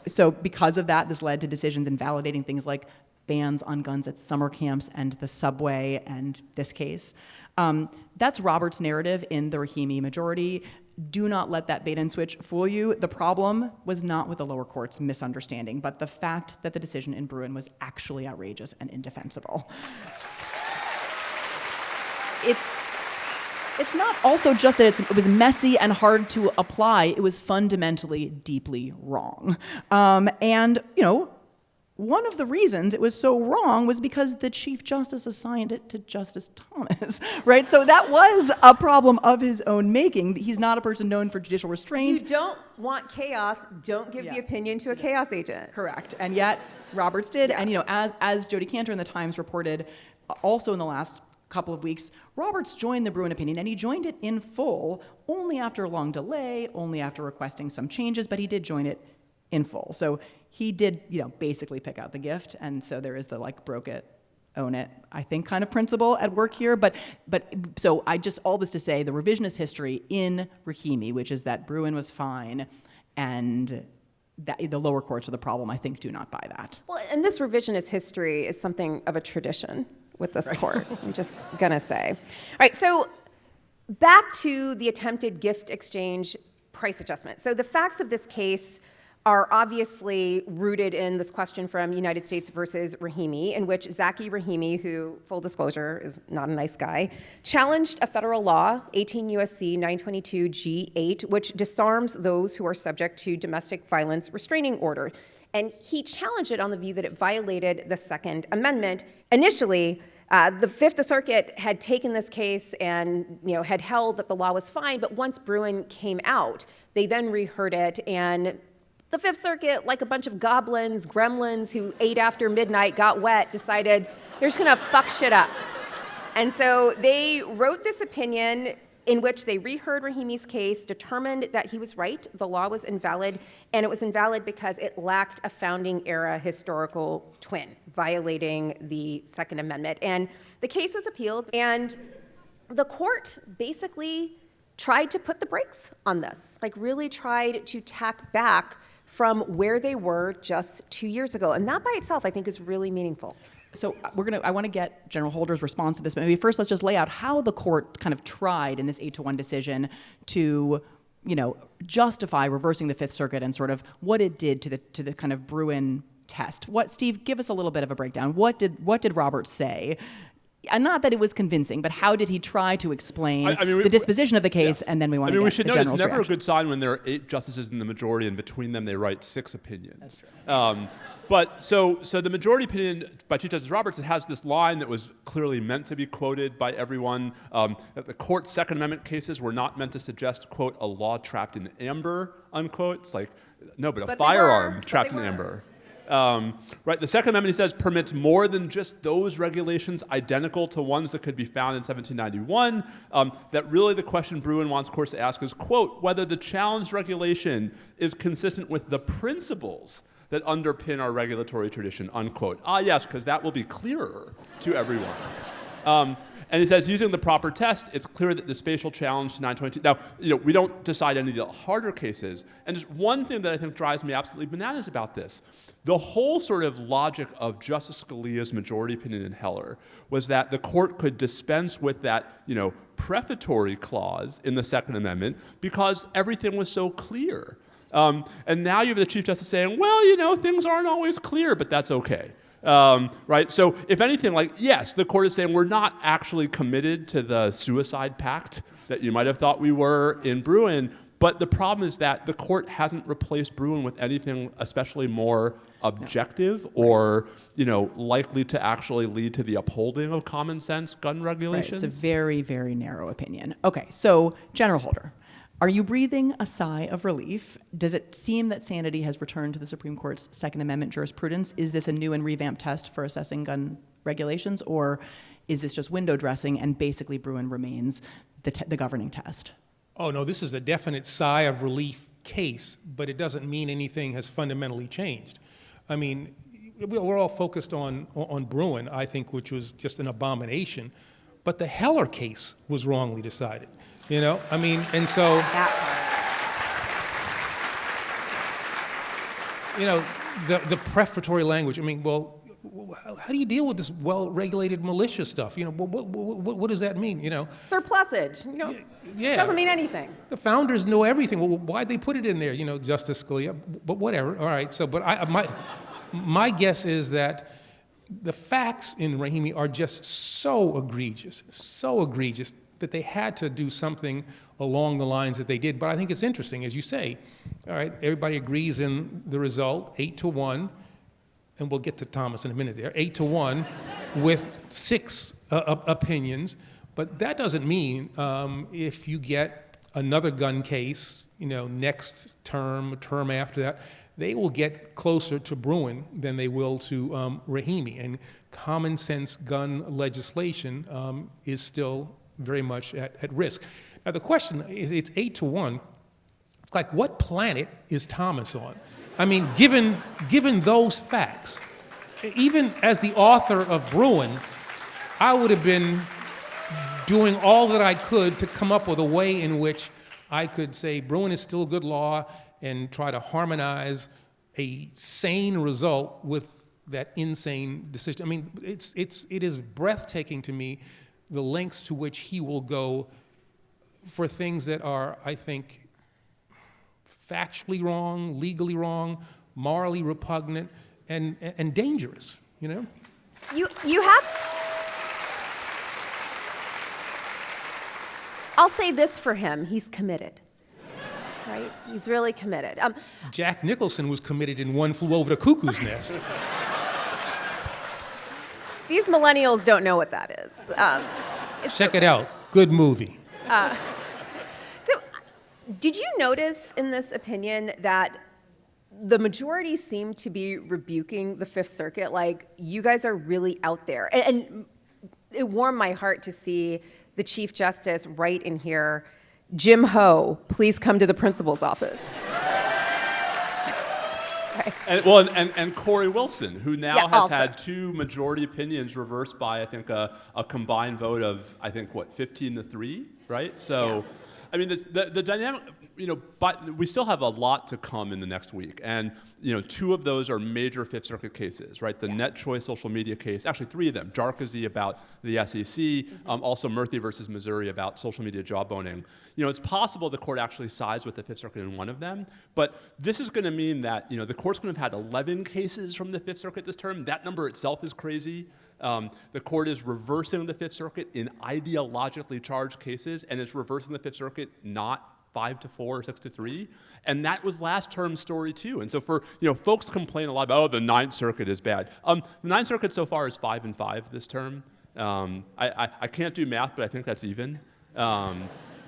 So because of that, this led to decisions invalidating things like bans on guns at summer camps and the subway and this case. That's Roberts' narrative in the Rahimi majority. Do not let that bait and switch fool you. The problem was not with the lower court's misunderstanding, but the fact that the decision in Bruin was actually outrageous and indefensible. It's not also just that it was messy and hard to apply. It was fundamentally deeply wrong. One of the reasons it was so wrong was because the Chief Justice assigned it to Justice Thomas, right? So that was a problem of his own making. He's not a person known for judicial restraint. You don't want chaos, don't give the opinion to a chaos agent. Correct. And yet, Roberts did. Yeah. And, as Jodi Kantor in the Times reported, also in the last couple of weeks, Roberts joined the Bruin opinion, and he joined it in full, only after a long delay, only after requesting some changes, but he did join it in full. So he did, basically pick out the gift, and so there is the broke it, own it, I think, kind of principle at work here. But so all this to say, the revisionist history in Rahimi, which is that Bruin was fine, and that the lower courts are the problem, I think, do not buy that. Well, and this revisionist history is something of a tradition with this court, I'm just gonna say. All right, so back to the attempted gift exchange price adjustment. So the facts of this case are obviously rooted in this question from United States versus Rahimi, in which Zaki Rahimi, who, full disclosure, is not a nice guy, challenged a federal law, 18 U.S.C. 922 G8, which disarms those who are subject to domestic violence restraining order. And he challenged it on the view that it violated the Second Amendment. Initially, the Fifth Circuit had taken this case and had held that the law was fine, but once Bruin came out, they then reheard it, and the Fifth Circuit, like a bunch of goblins, gremlins who ate after midnight, got wet, decided they're just gonna fuck shit up. And so they wrote this opinion in which they reheard Rahimi's case, determined that he was right, the law was invalid, and it was invalid because it lacked a founding era historical twin, violating the Second Amendment. And the case was appealed, and the court basically tried to put the brakes on this, really tried to tack back from where they were just 2 years ago. And that by itself, I think, is really meaningful. So I want to get General Holder's response to this, but maybe first let's just lay out how the court kind of tried in this 8-1 decision to, justify reversing the Fifth Circuit and sort of what it did to the kind of Bruin test. Steve, give us a little bit of a breakdown. What did Roberts say? And not that it was convincing, but how did he try to explain the disposition of the case? Yes. And then we want to get we should the note it's general's never reaction. a good sign when there are 8 justices in the majority, and between them they write 6 opinions. That's right. But so the majority opinion by Chief Justice Roberts, it has this line that was clearly meant to be quoted by everyone, that the court's Second Amendment cases were not meant to suggest, quote, a law trapped in amber, unquote. It's like, no, but a firearm trapped in amber. Right, the Second Amendment, he says, permits more than just those regulations identical to ones that could be found in 1791. That really the question Bruin wants courts to ask is, quote, whether the challenged regulation is consistent with the principles that underpin our regulatory tradition, unquote. Ah, yes, because that will be clearer to everyone. And he says, using the proper test, it's clear that this facial challenge to 922. Now, we don't decide any of the harder cases. And just one thing that I think drives me absolutely bananas about this, the whole sort of logic of Justice Scalia's majority opinion in Heller was that the court could dispense with that, prefatory clause in the Second Amendment because everything was so clear. And now you have the Chief Justice saying, well, things aren't always clear, but that's okay. Right? So if anything, yes, the court is saying we're not actually committed to the suicide pact that you might have thought we were in Bruin, but the problem is that the court hasn't replaced Bruin with anything especially more objective or, likely to actually lead to the upholding of common sense gun regulations. Right. It's a very, very narrow opinion. Okay, so General Holder, are you breathing a sigh of relief? Does it seem that sanity has returned to the Supreme Court's Second Amendment jurisprudence? Is this a new and revamped test for assessing gun regulations, or is this just window dressing and basically Bruin remains the governing test? Oh, no, this is a definite sigh of relief case, but it doesn't mean anything has fundamentally changed. I mean, we're all focused on Bruin, I think, which was just an abomination, but the Heller case was wrongly decided. And so, the prefatory language, how do you deal with this well-regulated militia stuff? What does that mean, Surplusage, Yeah. doesn't mean anything. The founders know everything. Well, why'd they put it in there, Justice Scalia? But whatever, all right. So, but my guess is that the facts in Rahimi are just so egregious, that they had to do something along the lines that they did. But I think it's interesting, as you say, all right, everybody agrees in the result, 8-1, and we'll get to Thomas in a minute there, 8-1, with 6 opinions. But that doesn't mean if you get another gun case, next term after that, they will get closer to Bruin than they will to Rahimi. And common sense gun legislation is still very much at risk. Now the question is, it's 8-1. It's like, what planet is Thomas on? Given those facts, even as the author of Bruin, I would have been doing all that I could to come up with a way in which I could say Bruin is still good law and try to harmonize a sane result with that insane decision. It is breathtaking to me the lengths to which he will go for things that are, I think, factually wrong, legally wrong, morally repugnant, and dangerous, You have... I'll say this for him, he's committed, right? He's really committed. Jack Nicholson was committed in One Flew Over the Cuckoo's Nest. These millennials don't know what that is. Check it out, good movie. So, did you notice in this opinion that the majority seem to be rebuking the Fifth Circuit, like, you guys are really out there? And it warmed my heart to see the Chief Justice write in here, Jim Ho, please come to the principal's office. Right. And Corey Wilson, who now has also had 2 majority opinions reversed by, I think, a combined vote of, 15-3, right? So, the dynamic, but we still have a lot to come in the next week. And, 2 of those are major Fifth Circuit cases, right? The net choice social media case, actually 3 of them, Jarkozy about the SEC, also Murthy versus Missouri about social media jawboning. It's possible the court actually sides with the Fifth Circuit in one of them, but this is going to mean that, the court's going to have had 11 cases from the Fifth Circuit this term. That number itself is crazy. The court is reversing the Fifth Circuit in ideologically charged cases, and it's reversing the Fifth Circuit not 5-4 or 6-3, and that was last term's story too. And so for folks complain a lot about the Ninth Circuit is bad. The Ninth Circuit so far is 5-5 this term. I can't do math, but I think that's even.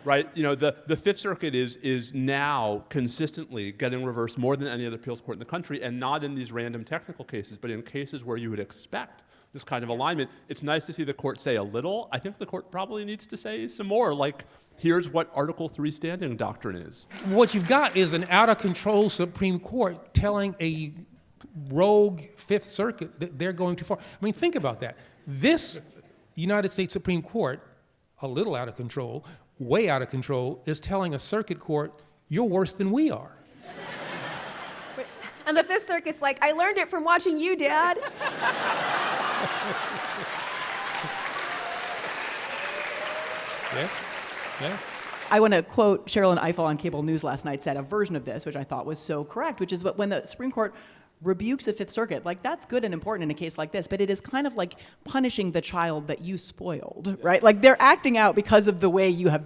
right? The Fifth Circuit is now consistently getting reversed more than any other appeals court in the country, and not in these random technical cases, but in cases where you would expect this kind of alignment. It's nice to see the court say a little. I think the court probably needs to say some more, like, here's what Article 3 standing doctrine is. What you've got is an out-of-control Supreme Court telling a rogue Fifth Circuit that they're going too far. I mean, think about that. This United States Supreme Court, a little out of control, way out of control, is telling a circuit court, you're worse than we are. And the Fifth Circuit's like, I learned it from watching you, Dad. Yeah. I want to quote Sherilyn Ifill on cable news last night said a version of this, which I thought was so correct, which is that when the Supreme Court rebukes the Fifth Circuit, like, that's good and important in a case like this, but it is kind of like punishing the child that you spoiled, right? Like, they're acting out because of the way you have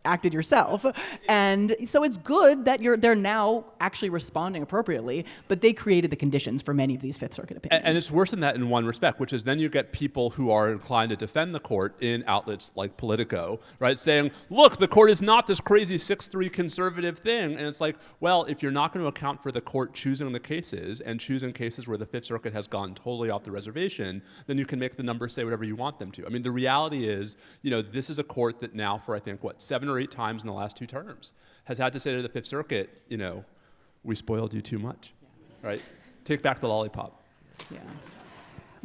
acted yourself. And so it's good that they're now actually responding appropriately, but they created the conditions for many of these Fifth Circuit opinions. And it's worse than that in one respect, which is then you get people who are inclined to defend the court in outlets like Politico, right, saying, look, the court is not this crazy 6-3 conservative thing. And it's like, well, if you're not going to account for the court choosing the cases and choosing cases where the Fifth Circuit has gone totally off the reservation, then you can make the numbers say whatever you want them to. I mean, the reality is, this is a court that now for, I think, 7 or 8 times in the last 2 terms has had to say to the Fifth Circuit, we spoiled you too much, right? Take back the lollipop. Yeah.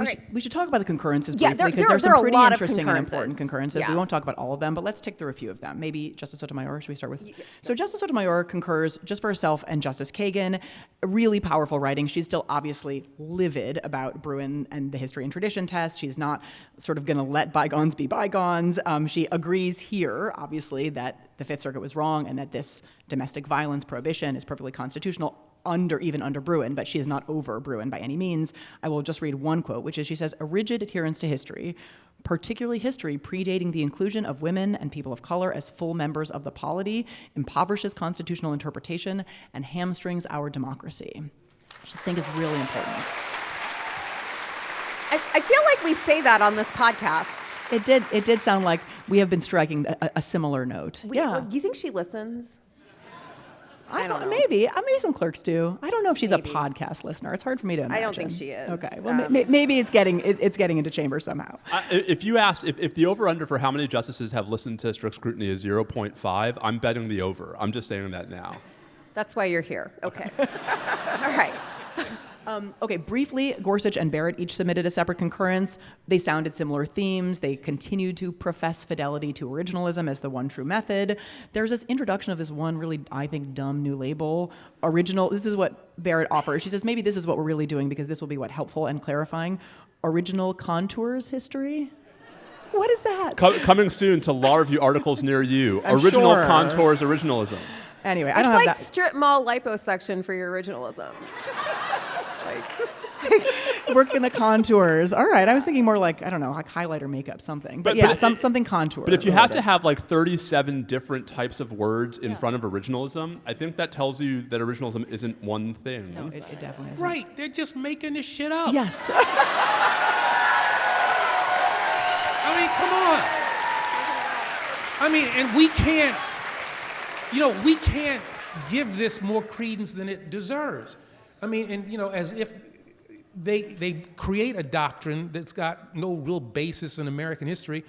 Okay. We should talk about the concurrences Yeah, briefly, because there there's are some a pretty lot of interesting and concurrences. important concurrences. Yeah. We won't talk about all of them, but let's tick through a few of them. Maybe Justice Sotomayor, should we start with? So Justice Sotomayor concurs just for herself and Justice Kagan. Really powerful writing. She's still obviously livid about Bruin and the history and tradition test. She's not sort of going to let bygones be bygones. She agrees here, obviously, that the Fifth Circuit was wrong and that this domestic violence prohibition is perfectly constitutional, even under Bruin, but she is not over Bruin by any means. I will just read one quote, which is, she says, a rigid adherence to history, particularly history predating the inclusion of women and people of color as full members of the polity, impoverishes constitutional interpretation and hamstrings our democracy, which I think is really important. I feel like we say that on this podcast. It did sound like we have been striking a similar note. Do you think she listens? I don't know. Maybe some clerks do. I don't know if she's Maybe. a podcast listener. It's hard for me to imagine. I don't think she is. Okay, well, maybe it's getting into chambers somehow. If you asked if the over-under for how many justices have listened to strict scrutiny is 0.5, I'm betting the over. I'm just saying that now. That's why you're here. Okay. All right. Okay, briefly, Gorsuch and Barrett each submitted a separate concurrence. They sounded similar themes. They continued to profess fidelity to originalism as the one true method. There's this introduction of this one really, I think, dumb new label, original. This is what Barrett offers. She says, maybe this is what we're really doing because this will be helpful and clarifying. Original contours history? What is that? Coming soon to law review articles near you. I'm Original sure. contours originalism. Anyway, I It's don't have like that. strip mall liposuction for your originalism. Work in the contours. All right, I was thinking more like highlighter makeup, something. But yeah, something contour. But if you have to have 37 different types of words in front of originalism, I think that tells you that originalism isn't one thing. No, it definitely isn't. Right, they're just making this shit up. Yes. I mean, come on. I mean, and we can't give this more credence than it deserves. I mean, and as if they create a doctrine that's got no real basis in American history,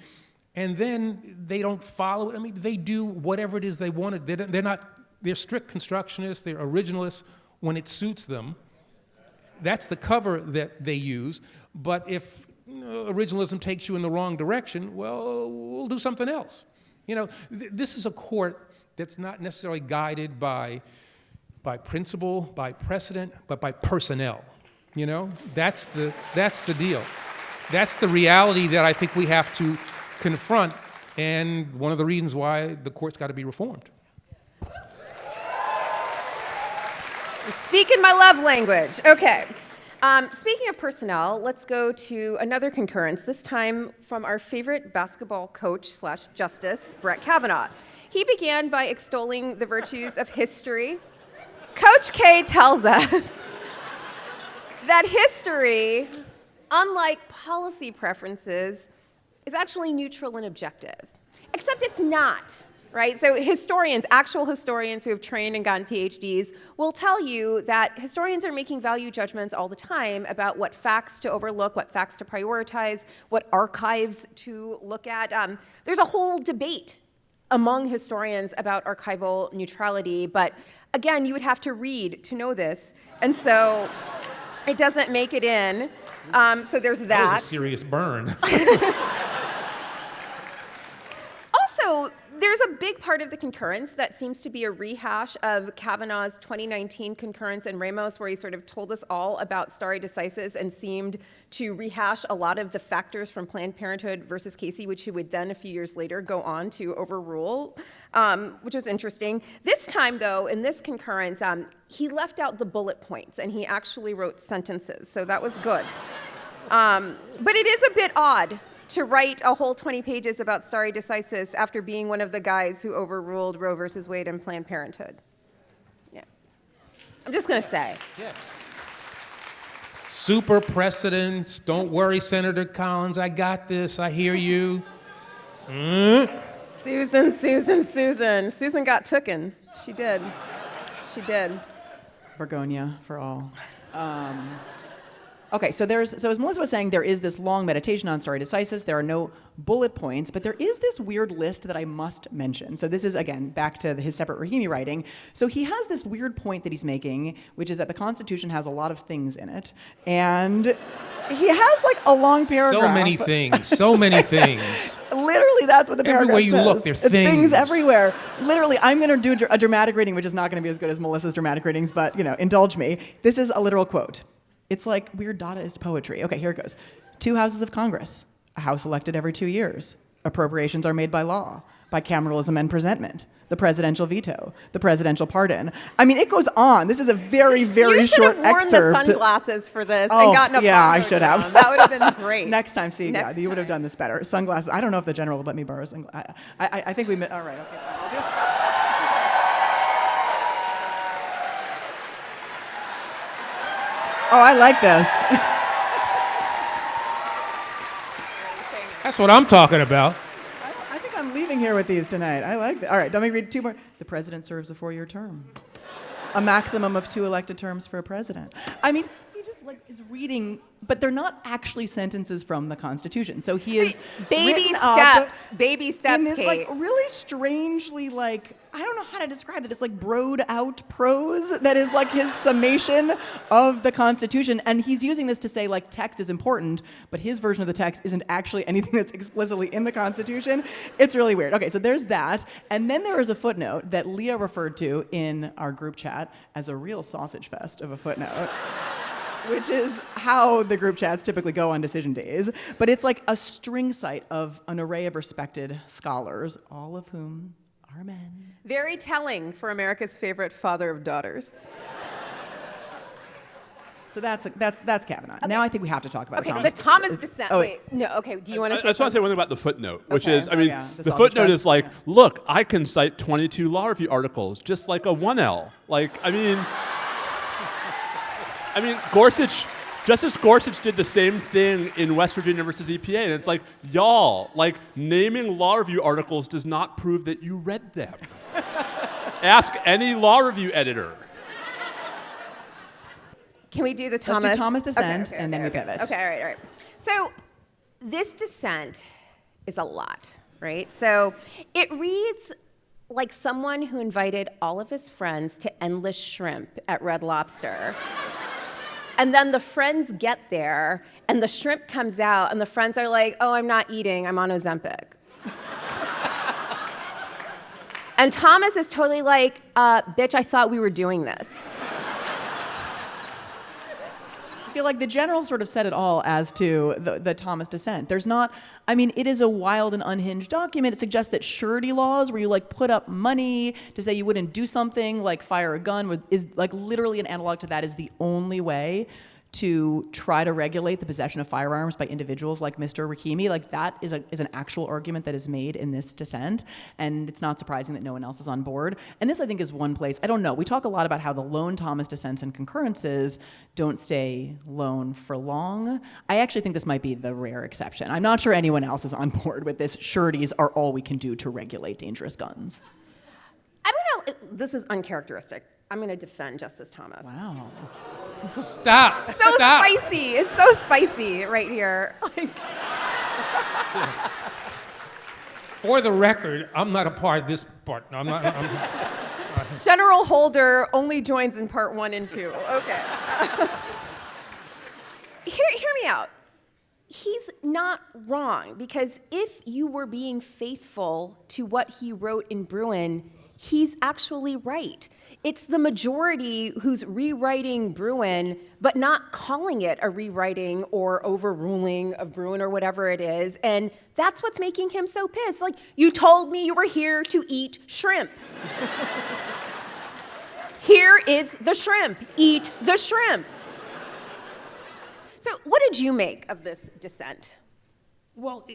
and then they don't follow it. I mean, they do whatever it is they wanted. They're strict constructionists, they're originalists when it suits them. That's the cover that they use. But if originalism takes you in the wrong direction, well, we'll do something else. This is a court that's not necessarily guided by principle, by precedent, but by personnel. That's the deal. That's the reality that I think we have to confront, and one of the reasons why the court's got to be reformed. You're speaking my love language. Okay. Speaking of personnel, let's go to another concurrence, this time from our favorite basketball coach / justice, Brett Kavanaugh. He began by extolling the virtues of history. Coach K tells us that history, unlike policy preferences, is actually neutral and objective. Except it's not. right? So historians, actual historians who have trained and gotten PhDs, will tell you that historians are making value judgments all the time about what facts to overlook, what facts to prioritize, what archives to look at. There's a whole debate among historians about archival neutrality, but again, you would have to read to know this, and so it doesn't make it in. So there's that. That was a serious burn. Also, there's a big part of the concurrence that seems to be a rehash of Kavanaugh's 2019 concurrence in Ramos, where he sort of told us all about stare decisis and seemed to rehash a lot of the factors from Planned Parenthood versus Casey, which he would then a few years later go on to overrule, which was interesting. This time, though, in this concurrence, he left out the bullet points and he actually wrote sentences, so that was good. But it is a bit odd to write a whole 20 pages about stare decisis after being one of the guys who overruled Roe versus Wade and Planned Parenthood. Yeah. I'm just going to say. Yeah. Super precedents. Don't worry, Senator Collins. I got this. I hear you. Susan. Susan got tooken. She did. Vergonia for all. Okay, so as Melissa was saying, there is this long meditation on stare decisis. There are no bullet points, but there is this weird list that I must mention. So this is, again, back to his separate Rahimi writing. So he has this weird point that he's making, which is that the Constitution has a lot of things in it. And he has like a long paragraph. So many things. Literally, that's what the paragraph Everywhere you says. look, there are it's things things everywhere. Literally, I'm going to do a dramatic reading, which is not going to be as good as Melissa's dramatic readings, but, indulge me. This is a literal quote. It's like weird Dadaist poetry. Okay, here it goes. 2 houses of Congress, a house elected every 2 years. Appropriations are made by law, bicameralism and presentment, the presidential veto, the presidential pardon. I mean, it goes on. This is a very, very short excerpt. You should have worn the sunglasses for this Oh, and gotten a yeah, I photo should have. down. That would have been great. Next time, see, Next you would have time. done this better. Sunglasses. I don't know if the general would let me borrow sunglasses. I think we, all right, okay, fine. I'll do it. Oh, I like this. That's what I'm talking about. I think I'm leaving here with these tonight. I like that. All right, let me read 2 more. The president serves a 4-year term. A maximum of 2 elected terms for a president. I mean, he just is reading, but they're not actually sentences from the Constitution. So he is Baby written steps, in this Kate. really strangely I don't know how to describe it. It's broed out prose that is his summation of the Constitution. And he's using this to say text is important, but his version of the text isn't actually anything that's explicitly in the Constitution. It's really weird. Okay, so there's that. And then there is a footnote that Leah referred to in our group chat as a real sausage fest of a footnote. Which is how the group chats typically go on decision days. But it's a string site of an array of respected scholars, all of whom are men. Very telling for America's favorite father of daughters. So that's Kavanaugh. Okay. Now I think we have to talk about Okay, Thomas. the Thomas dissent. Oh, wait, no, okay, do you want to say I just want to say something? one thing about the footnote, which Okay. is, The the sausage footnote fest. is look, I can cite 22 law review articles, just like a 1L. Justice Gorsuch did the same thing in West Virginia versus EPA, and it's y'all, naming law review articles does not prove that you read them. Ask any law review editor. Can we do the Thomas? Let's do Thomas dissent, Okay, and then we pivot. Okay, all right. So this dissent is a lot, right? So it reads like someone who invited all of his friends to endless shrimp at Red Lobster. And then the friends get there, and the shrimp comes out, and the friends are like, oh, I'm not eating, I'm on Ozempic. And Thomas is totally like, bitch, I thought we were doing this. I feel like the general sort of said it all as to the Thomas dissent. There's not, it is a wild and unhinged document. It suggests that surety laws, where you put up money to say you wouldn't do something like fire a gun, is literally an analog to that, is the only way to try to regulate the possession of firearms by individuals like Mr. Rahimi. Like, that is an actual argument that is made in this dissent, and it's not surprising that no one else is on board. And this, I think, is one place, I don't know, we talk a lot about how the lone Thomas dissents and concurrences don't stay lone for long. I actually think this might be the rare exception. I'm not sure anyone else is on board with this. Sureties are all we can do to regulate dangerous guns. This is uncharacteristic. I'm going to defend Justice Thomas. Wow. Stop. So Stop. spicy. It's so spicy right here. For the record, I'm not a part of this part. No, I'm not. General Holder only joins in part 1 and 2. Okay. Hear me out. He's not wrong, because if you were being faithful to what he wrote in Bruin, he's actually right. It's the majority who's rewriting Bruin, but not calling it a rewriting or overruling of Bruin or whatever it is. And that's what's making him so pissed. Like, you told me you were here to eat shrimp. Here is the shrimp. Eat the shrimp. So what did you make of this dissent? Well,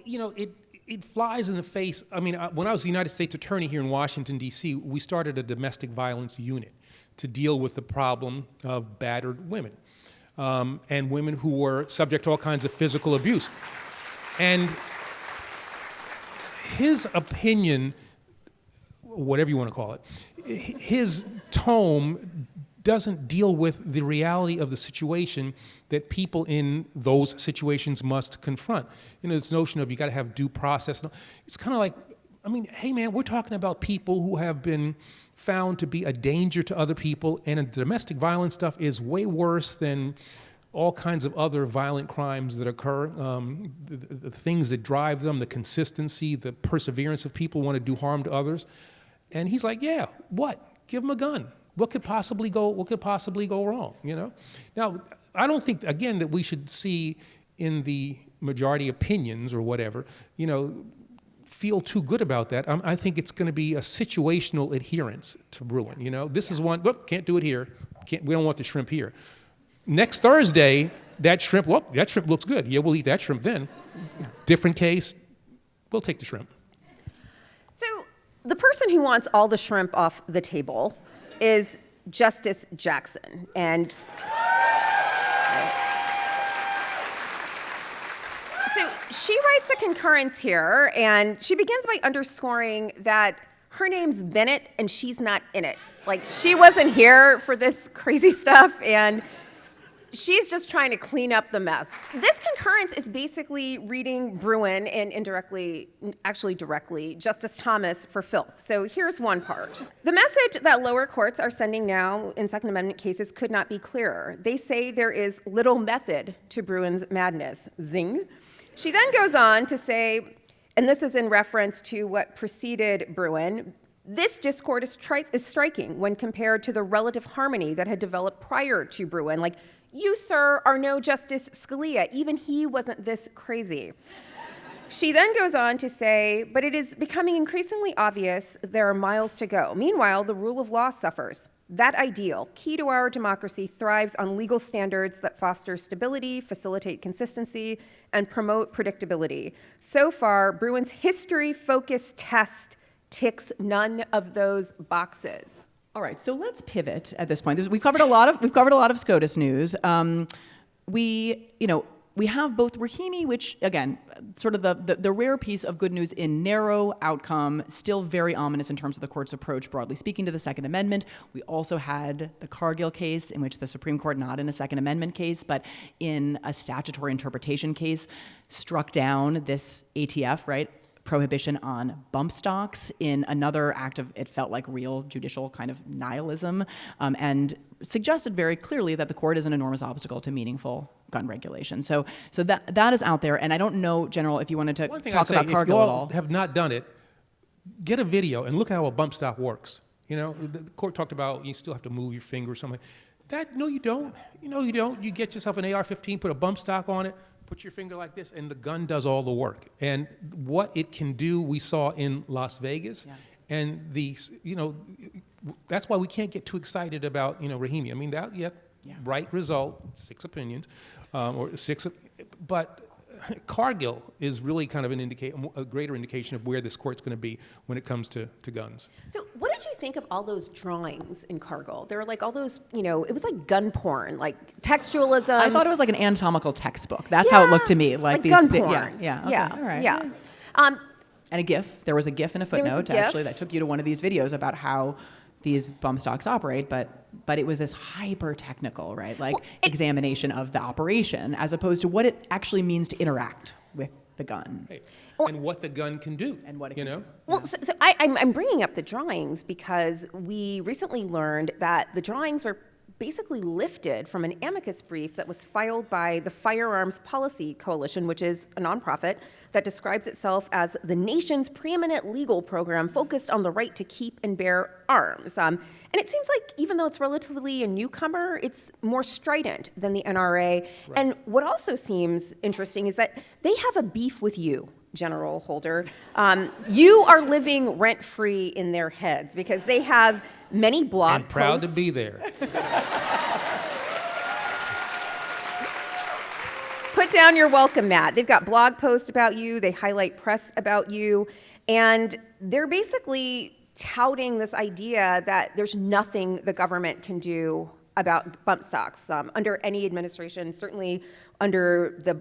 it flies in the face. I mean, when I was the United States Attorney here in Washington, D.C., we started a domestic violence unit to deal with the problem of battered women and women who were subject to all kinds of physical abuse. And his opinion, whatever you want to call it, his tome doesn't deal with the reality of the situation that people in those situations must confront. This notion of you got to have due process. It's kind of like, I mean, hey man, we're talking about people who have been found to be a danger to other people, and domestic violence stuff is way worse than all kinds of other violent crimes that occur. The things that drive them, the consistency, the perseverance of people who want to do harm to others. And he's like, yeah, what? Give them a gun. What could possibly go wrong, Now, I don't think, again, that we should see in the majority opinions or whatever, feel too good about that. I think it's going to be a situational adherence to Bruin, This is one, can't do it here. We don't want the shrimp here. Next Thursday, that shrimp looks good. Yeah, we'll eat that shrimp then. Different case, we'll take the shrimp. So the person who wants all the shrimp off the table is Justice Jackson. And so she writes a concurrence here, and she begins by underscoring that her name's Bennett and she's not in it. Like, she wasn't here for this crazy stuff, and she's just trying to clean up the mess. This concurrence is basically reading Bruin and directly, Justice Thomas for filth. So here's one part. The message that lower courts are sending now in Second Amendment cases could not be clearer. They say there is little method to Bruin's madness. Zing. She then goes on to say, and this is in reference to what preceded Bruin, this discord is striking when compared to the relative harmony that had developed prior to Bruin. Like, you, sir, are no Justice Scalia. Even he wasn't this crazy. She then goes on to say, but it is becoming increasingly obvious there are miles to go. Meanwhile, the rule of law suffers. That ideal, key to our democracy, thrives on legal standards that foster stability, facilitate consistency, and promote predictability. So far, Bruin's history-focused test ticks none of those boxes. All right, so let's pivot at this point. We've covered a lot of SCOTUS news. We have both Rahimi, which, again, sort of the rare piece of good news in narrow outcome, still very ominous in terms of the court's approach, broadly speaking, to the Second Amendment. We also had the Cargill case, in which the Supreme Court, not in a Second Amendment case, but in a statutory interpretation case, struck down this ATF, right? Prohibition on bump stocks in another act of, it felt like, real judicial kind of nihilism, and suggested very clearly that the court is an enormous obstacle to meaningful gun regulation. So that is out there, and I don't know, General, if you wanted to talk about Cargill at all. If you all have not done it, get a video and look how a bump stock works. The court talked about you still have to move your finger or something. No, you don't. You don't. You get yourself an AR-15, put a bump stock on it, put your finger like this, and the gun does all the work. And what it can do, we saw in Las Vegas. Yeah. And that's why we can't get too excited about, Rahimi. I mean, right result, 6 opinions, or 6, but Cargill is really kind of a greater indication of where this court's going to be when it comes to guns. So what did you think of all those drawings in Cargill? There were like all those, it was like gun porn, like textualism. I thought it was like an anatomical textbook. That's how it looked to me. Like gun porn. Yeah. Okay, Yeah. all right. Yeah. And a GIF. There was a GIF and a There was a footnote, GIF. actually, that took you to one of these videos about how these bump stocks operate, but it was this hyper-technical, right, like examination of the operation as opposed to what it actually means to interact with the gun. Hey, and what the gun can do, And what it you can know? Well, so I'm bringing up the drawings because we recently learned that the drawings were basically lifted from an amicus brief that was filed by the Firearms Policy Coalition, which is a nonprofit that describes itself as the nation's preeminent legal program focused on the right to keep and bear arms. And it seems like even though it's relatively a newcomer, it's more strident than the NRA. Right. And what also seems interesting is that they have a beef with you, General Holder. You are living rent-free in their heads because they have many blog I'm proud posts. to be there. Put down your welcome mat. They've got blog posts about you. They highlight press about you. And they're basically touting this idea that there's nothing the government can do about bump stocks under any administration, certainly under the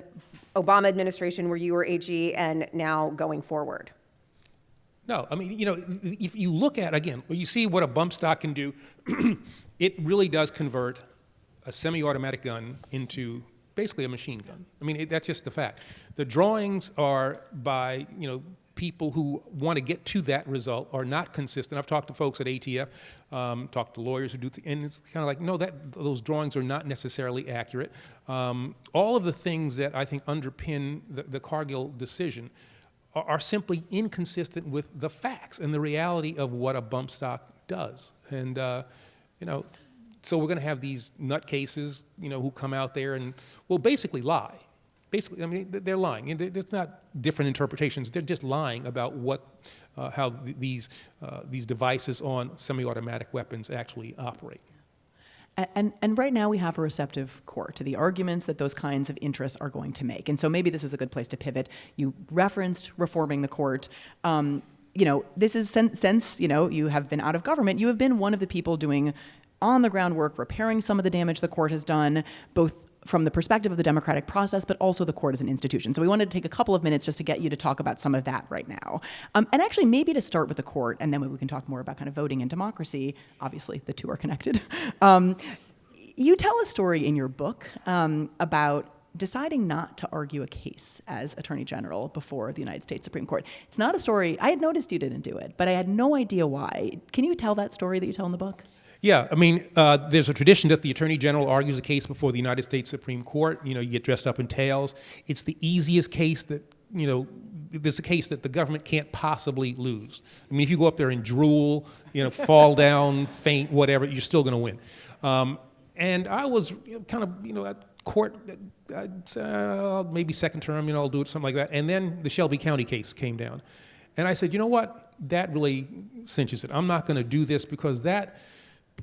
Obama administration where you were AG and now going forward. No, I mean, if you look at, again, when you see what a bump stock can do, it really does convert a semi-automatic gun into basically a machine gun. I mean, that's just the fact. The drawings are by, people who want to get to that result are not consistent. I've talked to folks at ATF, talked to lawyers who do, and it's kind of like, no, those drawings are not necessarily accurate. All of the things that I think underpin the Cargill decision are simply inconsistent with the facts and the reality of what a bump stock does. And, so we're going to have these nutcases, who come out there and will basically lie. Basically, I mean, they're lying. And there's not different interpretations. They're just lying about how these devices on semi-automatic weapons actually operate. And right now we have a receptive court to the arguments that those kinds of interests are going to make. And so maybe this is a good place to pivot. You referenced reforming the court. This is since you have been out of government, you have been one of the people doing on-the-ground work, repairing some of the damage the court has done, both from the perspective of the democratic process, but also the court as an institution. So we wanted to take a couple of minutes just to get you to talk about some of that right now. And actually maybe to start with the court, and then we can talk more about kind of voting and democracy. Obviously, the two are connected. You tell a story in your book about deciding not to argue a case as Attorney General before the United States Supreme Court. It's not a story, I had noticed you didn't do it, but I had no idea why. Can you tell that story that you tell in the book? Yeah, I mean, there's a tradition that the Attorney General argues a case before the United States Supreme Court. You get dressed up in tails. It's the easiest case that, there's a case that the government can't possibly lose. I mean, if you go up there and drool, fall down, faint, whatever, you're still going to win. And I was kind of, at court, maybe second term, I'll do it, something like that. And then the Shelby County case came down. And I said, you know what? That really cinches it. I'm not going to do this because that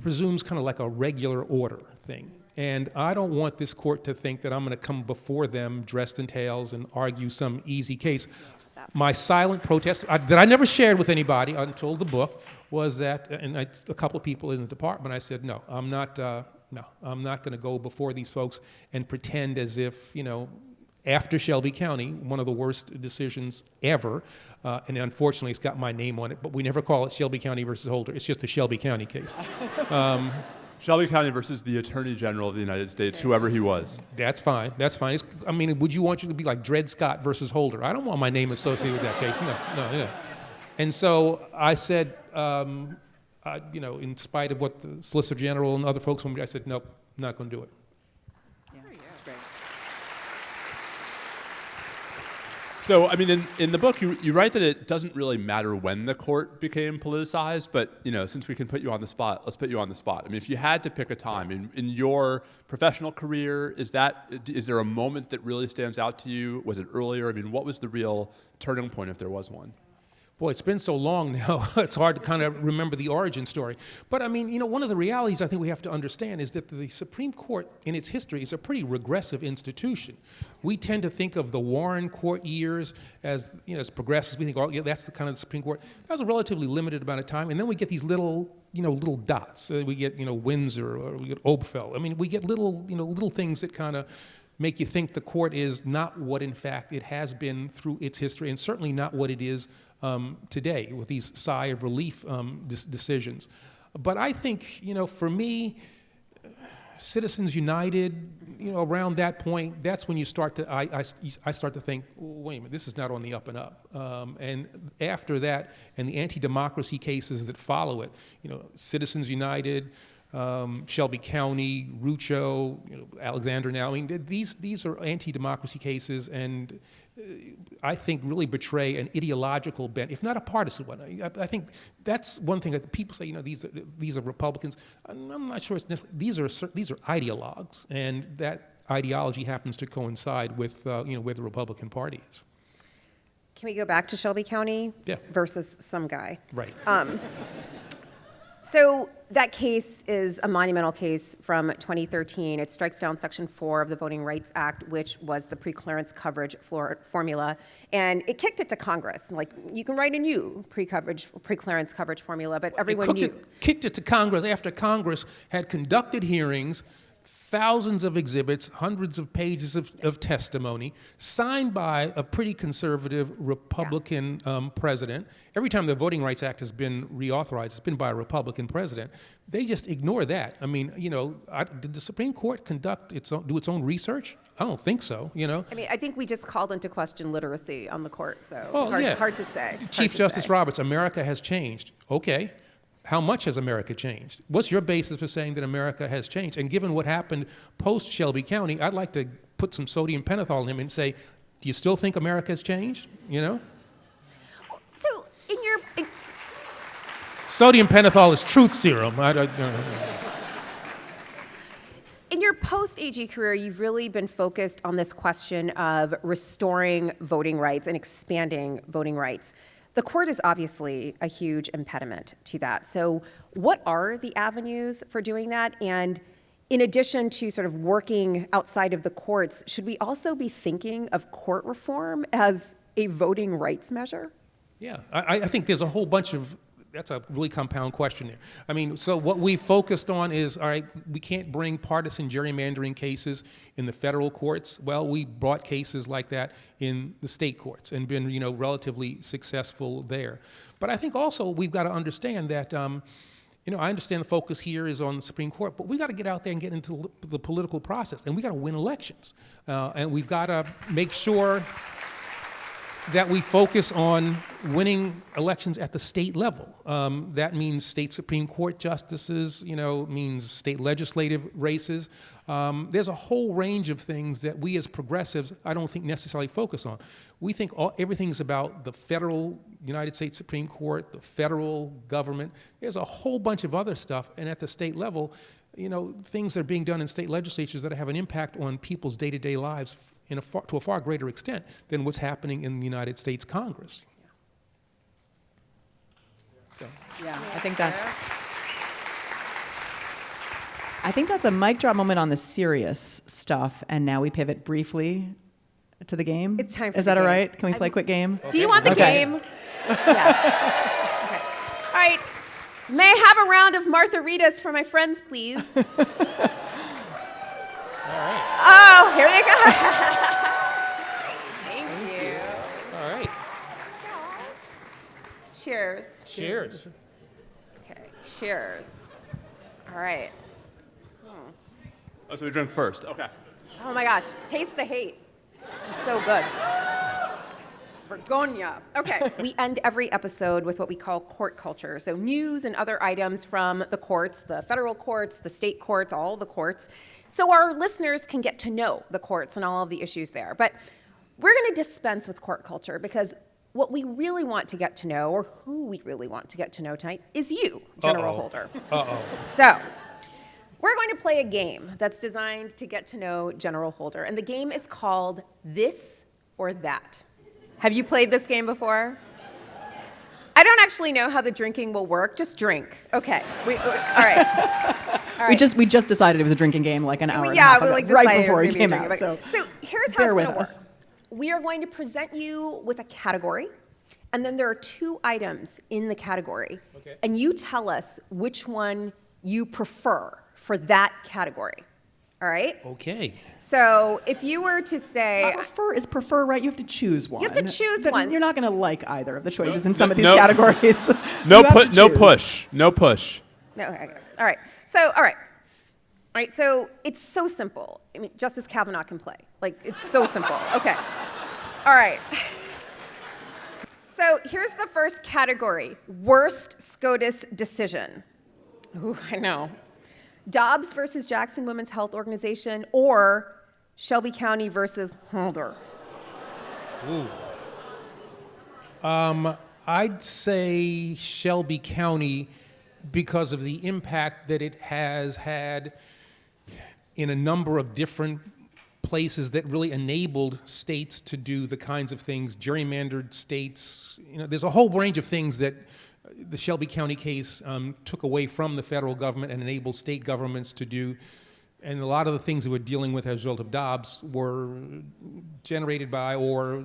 presumes kind of like a regular order thing. And I don't want this court to think that I'm going to come before them dressed in tails and argue some easy case. My silent protest that I never shared with anybody until the book was that, and a couple of people in the department, I said, no, I'm not going to go before these folks and pretend as if, after Shelby County, one of the worst decisions ever, and unfortunately it's got my name on it, but we never call it Shelby County versus Holder. It's just a Shelby County case. Shelby County versus the Attorney General of the United States, whoever he was. That's fine. That's fine. Would you want you to be like Dred Scott versus Holder? I don't want my name associated with that case. No. And so I said, in spite of what the Solicitor General and other folks wanted, I said, nope, not going to do it. That's great. So, in the book, you write that it doesn't really matter when the court became politicized, but, since we can put you on the spot, let's put you on the spot. If you had to pick a time in your professional career, is there a moment that really stands out to you? Was it earlier? What was the real turning point, if there was one? Boy, it's been so long now, it's hard to kind of remember the origin story. But I mean, one of the realities I think we have to understand is that the Supreme Court in its history is a pretty regressive institution. We tend to think of the Warren Court years as, as progressive. We think, oh, yeah, that's the kind of the Supreme Court. That was a relatively limited amount of time. And then we get these little dots. We get, Windsor, or we get Oberfeld. I mean, we get little things that kind of make you think the court is not what, in fact, it has been through its history, and certainly not what it is today with these sigh of relief decisions. But I think, for me, Citizens United, around that point, that's when you start to, I start to think, wait a minute, this is not on the up and up. And after that, and the anti-democracy cases that follow it, Citizens United, Shelby County, Rucho, Alexander now. I mean, these are anti-democracy cases, and I think really betray an ideological bent, if not a partisan one. I think that's one thing that people say. These are Republicans. I'm not sure it's necessarily. These are ideologues, and that ideology happens to coincide with where the Republican Party is. Can we go back to Shelby County Yeah. versus some guy? Right. So that case is a monumental case from 2013. It strikes down Section 4 of the Voting Rights Act, which was the pre-clearance coverage formula, and it kicked it to Congress. Like, you can write a new pre-clearance coverage formula, but everyone knew. Kicked it to Congress after Congress had conducted hearings, thousands of exhibits, hundreds of pages of testimony, signed by a pretty conservative Republican president. Every time the Voting Rights Act has been reauthorized, it's been by a Republican president. They just ignore that. I mean, did the Supreme Court do its own research? I don't think so, I mean, I think we just called into question literacy on the court, so yeah. hard to say. Chief Justice Roberts, America has changed. Okay. How much has America changed? What's your basis for saying that America has changed? And given what happened post Shelby County, I'd like to put some sodium pentothal in him and say, do you still think America has changed? So Sodium pentothal is truth serum. in your post-AG career, you've really been focused on this question of restoring voting rights and expanding voting rights. The court is obviously a huge impediment to that. So what are the avenues for doing that? And in addition to sort of working outside of the courts, should we also be thinking of court reform as a voting rights measure? Yeah, I think there's a whole bunch of, that's a really compound question there. I mean, so what we focused on is, all right, we can't bring partisan gerrymandering cases in the federal courts. Well, we brought cases like that in the state courts and been, relatively successful there. But I think also we've got to understand that, I understand the focus here is on the Supreme Court, but we got to get out there and get into the political process, and we got to win elections. And we've got to make sure that we focus on winning elections at the state level. That means state Supreme Court justices, means state legislative races. There's a whole range of things that we as progressives, I don't think necessarily focus on. We think everything's about the federal United States Supreme Court, the federal government. There's a whole bunch of other stuff, and at the state level, things that are being done in state legislatures that have an impact on people's day-to-day lives to a far greater extent than what's happening in the United States Congress. So. Yeah, I think that's a mic drop moment on the serious stuff, and now we pivot briefly to the game. It's time for Is the that game. all right? Can we play a quick game? Do you want the game? Yeah. Okay. All right. May I have a round of Martharitas for my friends, please? All right. Oh, here they go. Thank you. All right. Cheers. Cheers. Okay, cheers. All right. Oh, so we drink first. Okay. Oh my gosh, taste the hate. It's so good. Vergonia. Okay, we end every episode with what we call court culture. So news and other items from the courts, the federal courts, the state courts, all the courts. So our listeners can get to know the courts and all of the issues there. But we're going to dispense with court culture because what we really want to get to know, or who we really want to get to know tonight, is you, General Holder. So we're going to play a game that's designed to get to know General Holder. And the game is called This or That. Have you played this game before? don't actually know how the drinking will work. Just drink. Okay. All right. All right. We just decided it was a drinking game like an hour and a Yeah, half we ago, like right decided before it it was gonna came be a out. drinking So game. So here's how bear it's with going to work. us. We are going to present you with a category, and then there are 2 items in the category. Okay. And you tell us which one you prefer for that category. All right? Okay. So if you were to say, Prefer is prefer, right? You have to choose one. have to choose But one. You're not going to like either of the choices in No, some of these no. categories. No, You have to no choose. push. No push. no, okay. All right. So, all right, so it's so simple. I mean, Justice Kavanaugh can play. Like, it's so simple. Okay. All right. So here's the first category, worst SCOTUS decision. Ooh, I know. Dobbs versus Jackson Women's Health Organization or Shelby County versus Holder. I'd say Shelby County because of the impact that it has had in a number of different places that really enabled states to do the kinds of things, gerrymandered states. You know, there's a whole range of things that the Shelby County case took away from the federal government and enabled state governments to do. And a lot of the things that we're dealing with as a result of Dobbs were generated by or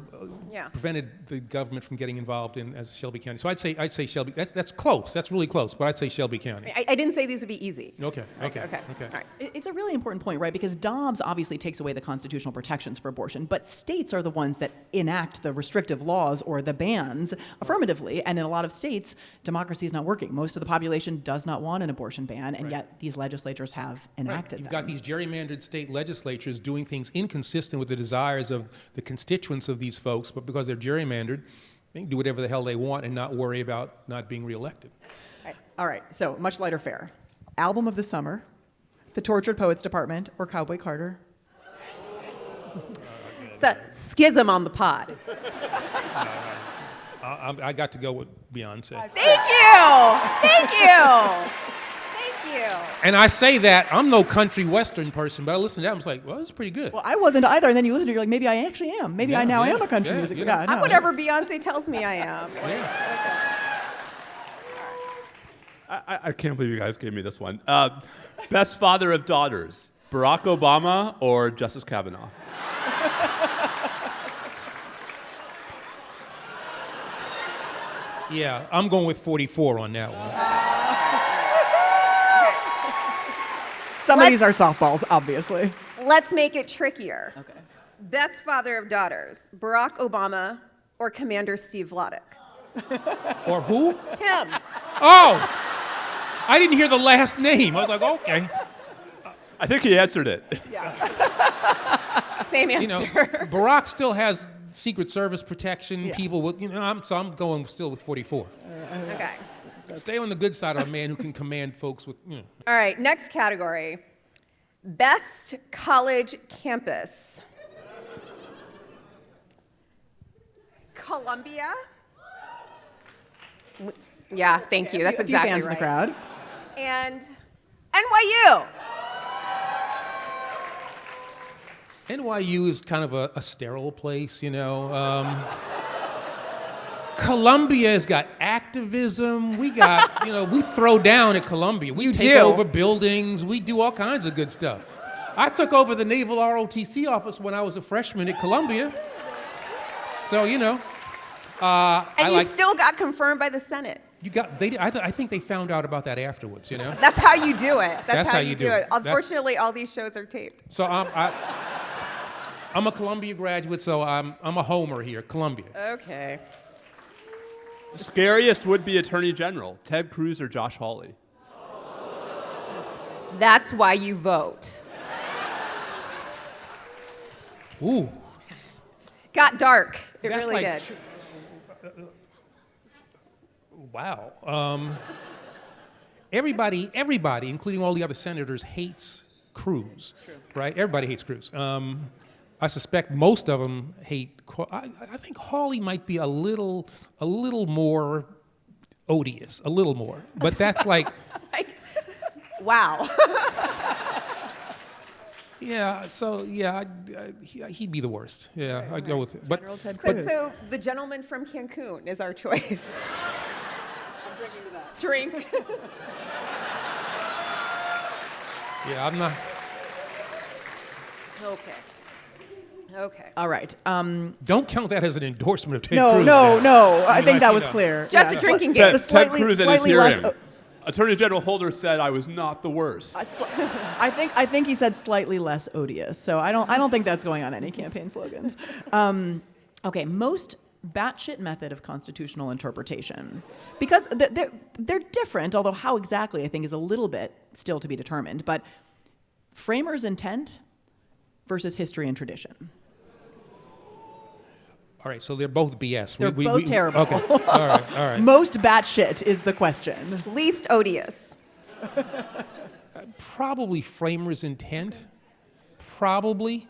Yeah. prevented the government from getting involved in as Shelby County. So I'd say Shelby. That's close. That's really close. But I'd say Shelby County. I didn't say these would be easy. Okay. All right. It's a really important point, right? Because Dobbs obviously takes away the constitutional protections for abortion, but states are the ones that enact the restrictive laws or the bans affirmatively. And in a lot of states, democracy is not working. Most of the population does not want an abortion ban, and yet these legislatures have enacted You've them. got these gerrymandered state legislatures doing things inconsistent with the desires of the constituents of these folks, but because they're gerrymandered, they can do whatever the hell they want and not worry about not being reelected. All right, so much lighter fare. Album of the Summer, The Tortured Poets Department, or Cowboy Carter? So, schism on the pod. I got to go with Beyonce. Thank you. Thank you. Thank you. And I say that, I'm no country western person, but I listened to that and was like, well, this is pretty good. Well, I wasn't either, and then you listen to it, you're like, maybe I actually am. Maybe I now am a country music guy. I'm whatever Beyonce tells me I am. I can't believe you guys gave me this one. Best father of daughters, Barack Obama or Justice Kavanaugh? Yeah, I'm going with 44 on that one. Some of these are softballs, obviously. Let's make it trickier. Okay. Best father of daughters, Barack Obama or Commander Steve Vladeck? Or who? Him. Oh! I didn't hear the last name. I was like, okay. I think he answered it. Same answer. You know, Barack still has Secret Service protection. Yeah. People with, I'm going still with 44. Okay. Stay on the good side of a man who can command folks with, All right, next category. Best college campus. Columbia. Yeah, thank you. That's a few exactly fans right. in the crowd. And NYU. NYU is kind of a sterile place, Columbia has got activism. We got, we throw down at Columbia. We take over buildings. We do all kinds of good stuff. I took over the Naval ROTC office when I was a freshman at Columbia. So, And you still got confirmed by the Senate. I think they found out about that afterwards, That's how you do it. That's how you do it. That's- Unfortunately, all these shows are taped. So I'm a Columbia graduate, so I'm a homer here, Columbia. Okay. Scariest would-be attorney general, Ted Cruz or Josh Hawley? That's why you vote. Ooh. Got dark. It That's really like did. Wow. Everybody, including all the other senators, hates Cruz. Right? Everybody hates Cruz. I suspect most of them hate. I think Hawley might be a little more odious, a little more. But that's like. Wow. Yeah. So yeah, he'd be the worst. Yeah, I'd go with it. But So the gentleman from Cancun is our choice. Drink. Yeah, I'm not. Okay. All right. Don't count that as an endorsement of Ted No, Cruz. no, Dan. no. I mean, think like, that you was know. clear. It's just a drinking game. The Ted Cruz at his slightly less. hearing. Attorney General Holder said I was not the worst. I think he said slightly less odious. So I don't think that's going on any campaign slogans. Okay, most batshit method of constitutional interpretation, because they're different. Although how exactly I think is a little bit still to be determined. But framers' intent versus history and tradition. All right, so they're both BS. They're both terrible. Okay, all right. Most batshit is the question. Least odious. Probably framers' intent. Probably.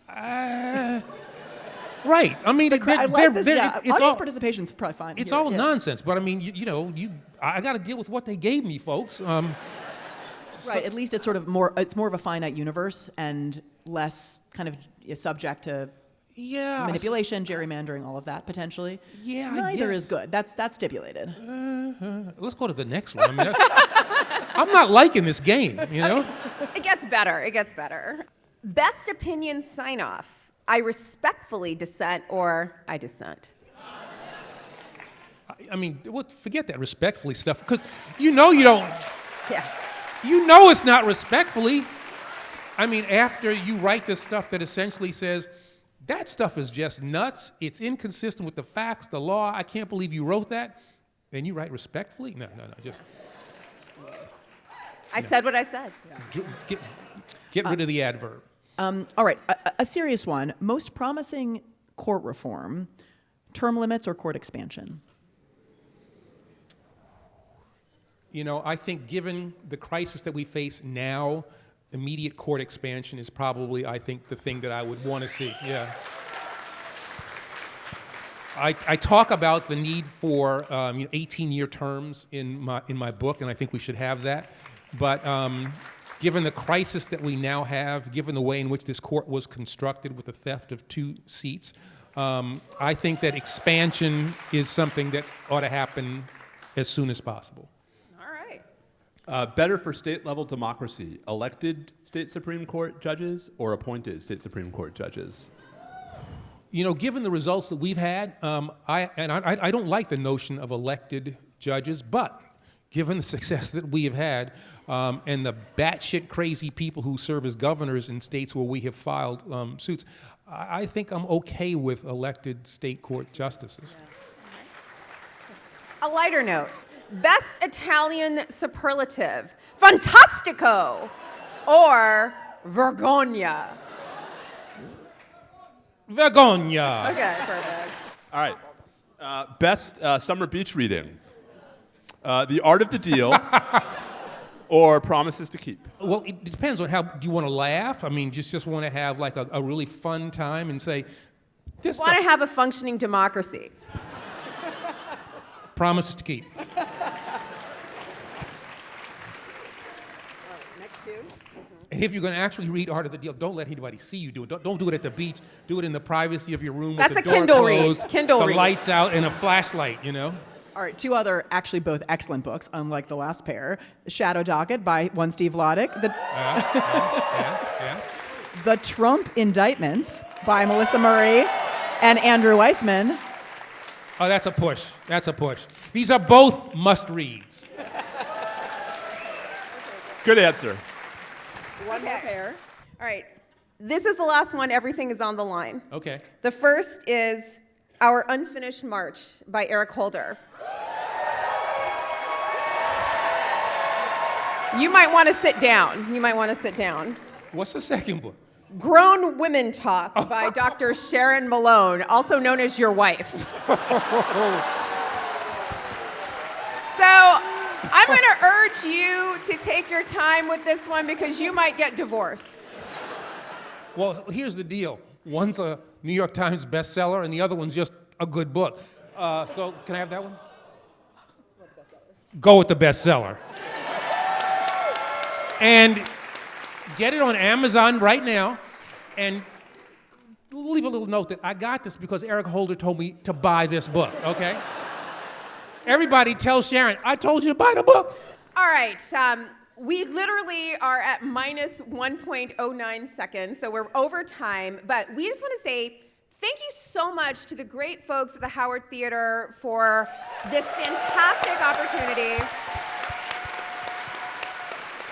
Right. I mean, I like this. Yeah. it's Audience all participation is probably fine. it's here, all yeah. nonsense. But I mean, I got to deal with what they gave me, folks. Right. At least it's sort of more. It's more of a finite universe and less kind of subject to Yeah. manipulation, gerrymandering, all of that potentially. Yeah, I Neither guess. is good. That's stipulated. Let's go to the next one. I mean, I'm not liking this game, you know? It gets better. It gets better. Best opinion sign off. I respectfully dissent or I dissent. I mean, forget that respectfully stuff, because you don't. Yeah. You know it's not respectfully. I mean, after you write this stuff that essentially says, that stuff is just nuts, it's inconsistent with the facts, the law, I can't believe you wrote that, then you write respectfully? No, just I said what I said. get rid of the adverb. All right. A serious one. Most promising court reform: term limits or court expansion? You know, I think given the crisis that we face now, immediate court expansion is probably, I think, the thing that I would want to see. Yeah. I talk about the need for 18-year terms in my book, and I think we should have that. But given the crisis that we now have, given the way in which this court was constructed with the theft of 2 seats, I think that expansion is something that ought to happen as soon as possible. Better for state-level democracy, elected state Supreme Court judges or appointed state Supreme Court judges? You know, given the results that we've had, I don't like the notion of elected judges, but given the success that we have had and the batshit crazy people who serve as governors in states where we have filed suits, I think I'm okay with elected state court justices. A lighter note. Best Italian superlative, fantastico, or vergogna. Vergogna. Okay, perfect. All right. Best summer beach reading, The Art of the Deal or Promises to Keep? Well, it depends on how, do you want to laugh? I mean, just want to have like a really fun time and say, this Want to stuff, have a functioning democracy. Promises to Keep. And if you're going to actually read Art of the Deal, don't let anybody see you do it. Don't do it at the beach. Do it in the privacy of your room That's with the a door Kindle read. closed, Kindle the read. lights out, and a flashlight, you know? All right, 2 other, actually both excellent books, unlike the last pair. The Shadow Docket by one Steve Vladeck. Yeah. The Trump Indictments by Melissa Murray and Andrew Weissman. Oh, that's a push. That's a push. These are both must-reads. Good answer. One more pair. All right. This is the last one. Everything is on the line. Okay. The first is Our Unfinished March by Eric Holder. You might want to sit down. What's the second book? Grown Women Talk by Dr. Sharon Malone, also known as your wife. So I'm going to urge you to take your time with this one because you might get divorced. Well, here's the deal. One's a New York Times bestseller, and the other one's just a good book. So can I have that one? Go with the bestseller. And get it on Amazon right now, and leave a little note that I got this because Eric Holder told me to buy this book, okay? Everybody tell Sharon, I told you to buy the book. All right. We literally are at minus 1.09 seconds, so we're over time. But we just want to say thank you so much to the great folks at the Howard Theater for this fantastic opportunity.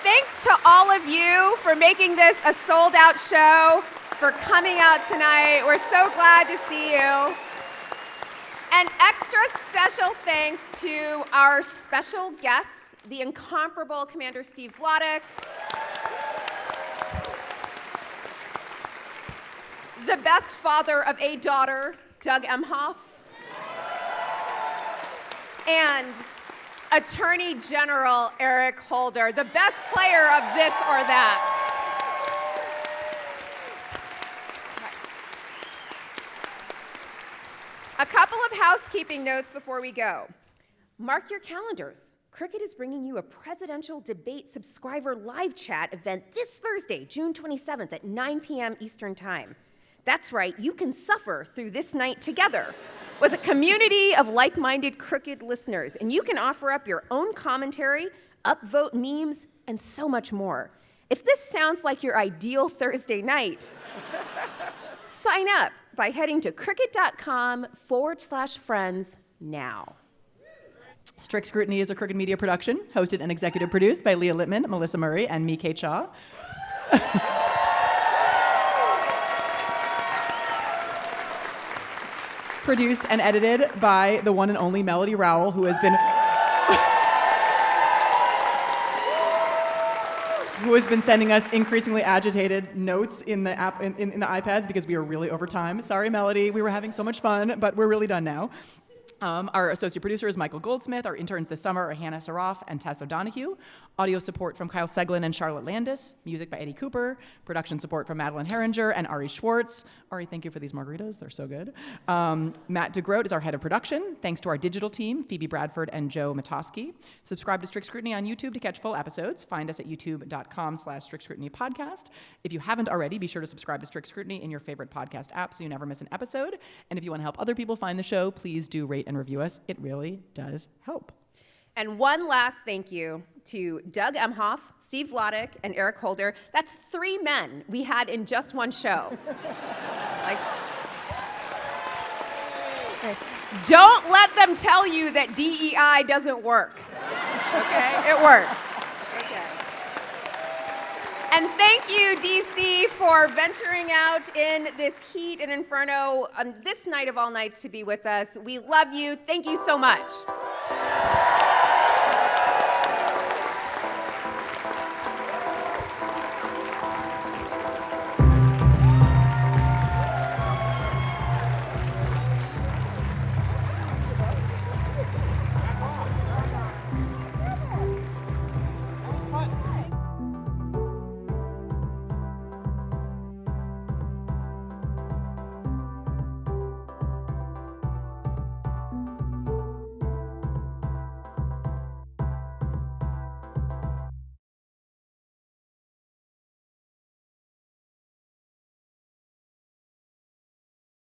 Thanks to all of you for making this a sold-out show, for coming out tonight. We're so glad to see you. And extra special thanks to our special guests, the incomparable Commander Steve Vladeck, the best father of a daughter, Doug Emhoff, and Attorney General Eric Holder, the best player of this or that. A couple of housekeeping notes before we go. Mark your calendars. Cricket is bringing you a presidential debate subscriber live chat event this Thursday, June 27th at 9 p.m. Eastern Time. That's right, you can suffer through this night together with a community of like-minded Cricket listeners, and you can offer up your own commentary, upvote memes, and so much more. If this sounds like your ideal Thursday night, sign up by heading to cricket.com/friends now. Strict Scrutiny is a Crooked Media production, hosted and executive produced by Leah Littman, Melissa Murray, and me, Kate Shaw. Produced and edited by the one and only Melody Rowell, who has been sending us increasingly agitated notes in the app in the iPads because we are really over time. Sorry, Melody. We were having so much fun, but we're really done now. Our associate producer is Michael Goldsmith. Our interns this summer are Hannah Saroff and Tess O'Donohue. Audio support from Kyle Seglin and Charlotte Landis. Music by Eddie Cooper. Production support from Madeline Herringer and Ari Schwartz. Ari, thank you for these margaritas. They're so good. Matt DeGroat is our head of production. Thanks to our digital team, Phoebe Bradford and Joe Matoski. Subscribe to Strict Scrutiny on YouTube to catch full episodes. Find us at youtube.com/Strict Scrutiny Podcast. If you haven't already, be sure to subscribe to Strict Scrutiny in your favorite podcast app so you never miss an episode. And if you want to help other people find the show, please do rate and review us. It really does help. And one last thank you to Doug Emhoff, Steve Vladeck, and Eric Holder. That's 3 men we had in just one show. Don't let them tell you that DEI doesn't work. Okay? It works. Okay. And thank you, DC, for venturing out in this heat and inferno on this night of all nights to be with us. We love you. Thank you so much.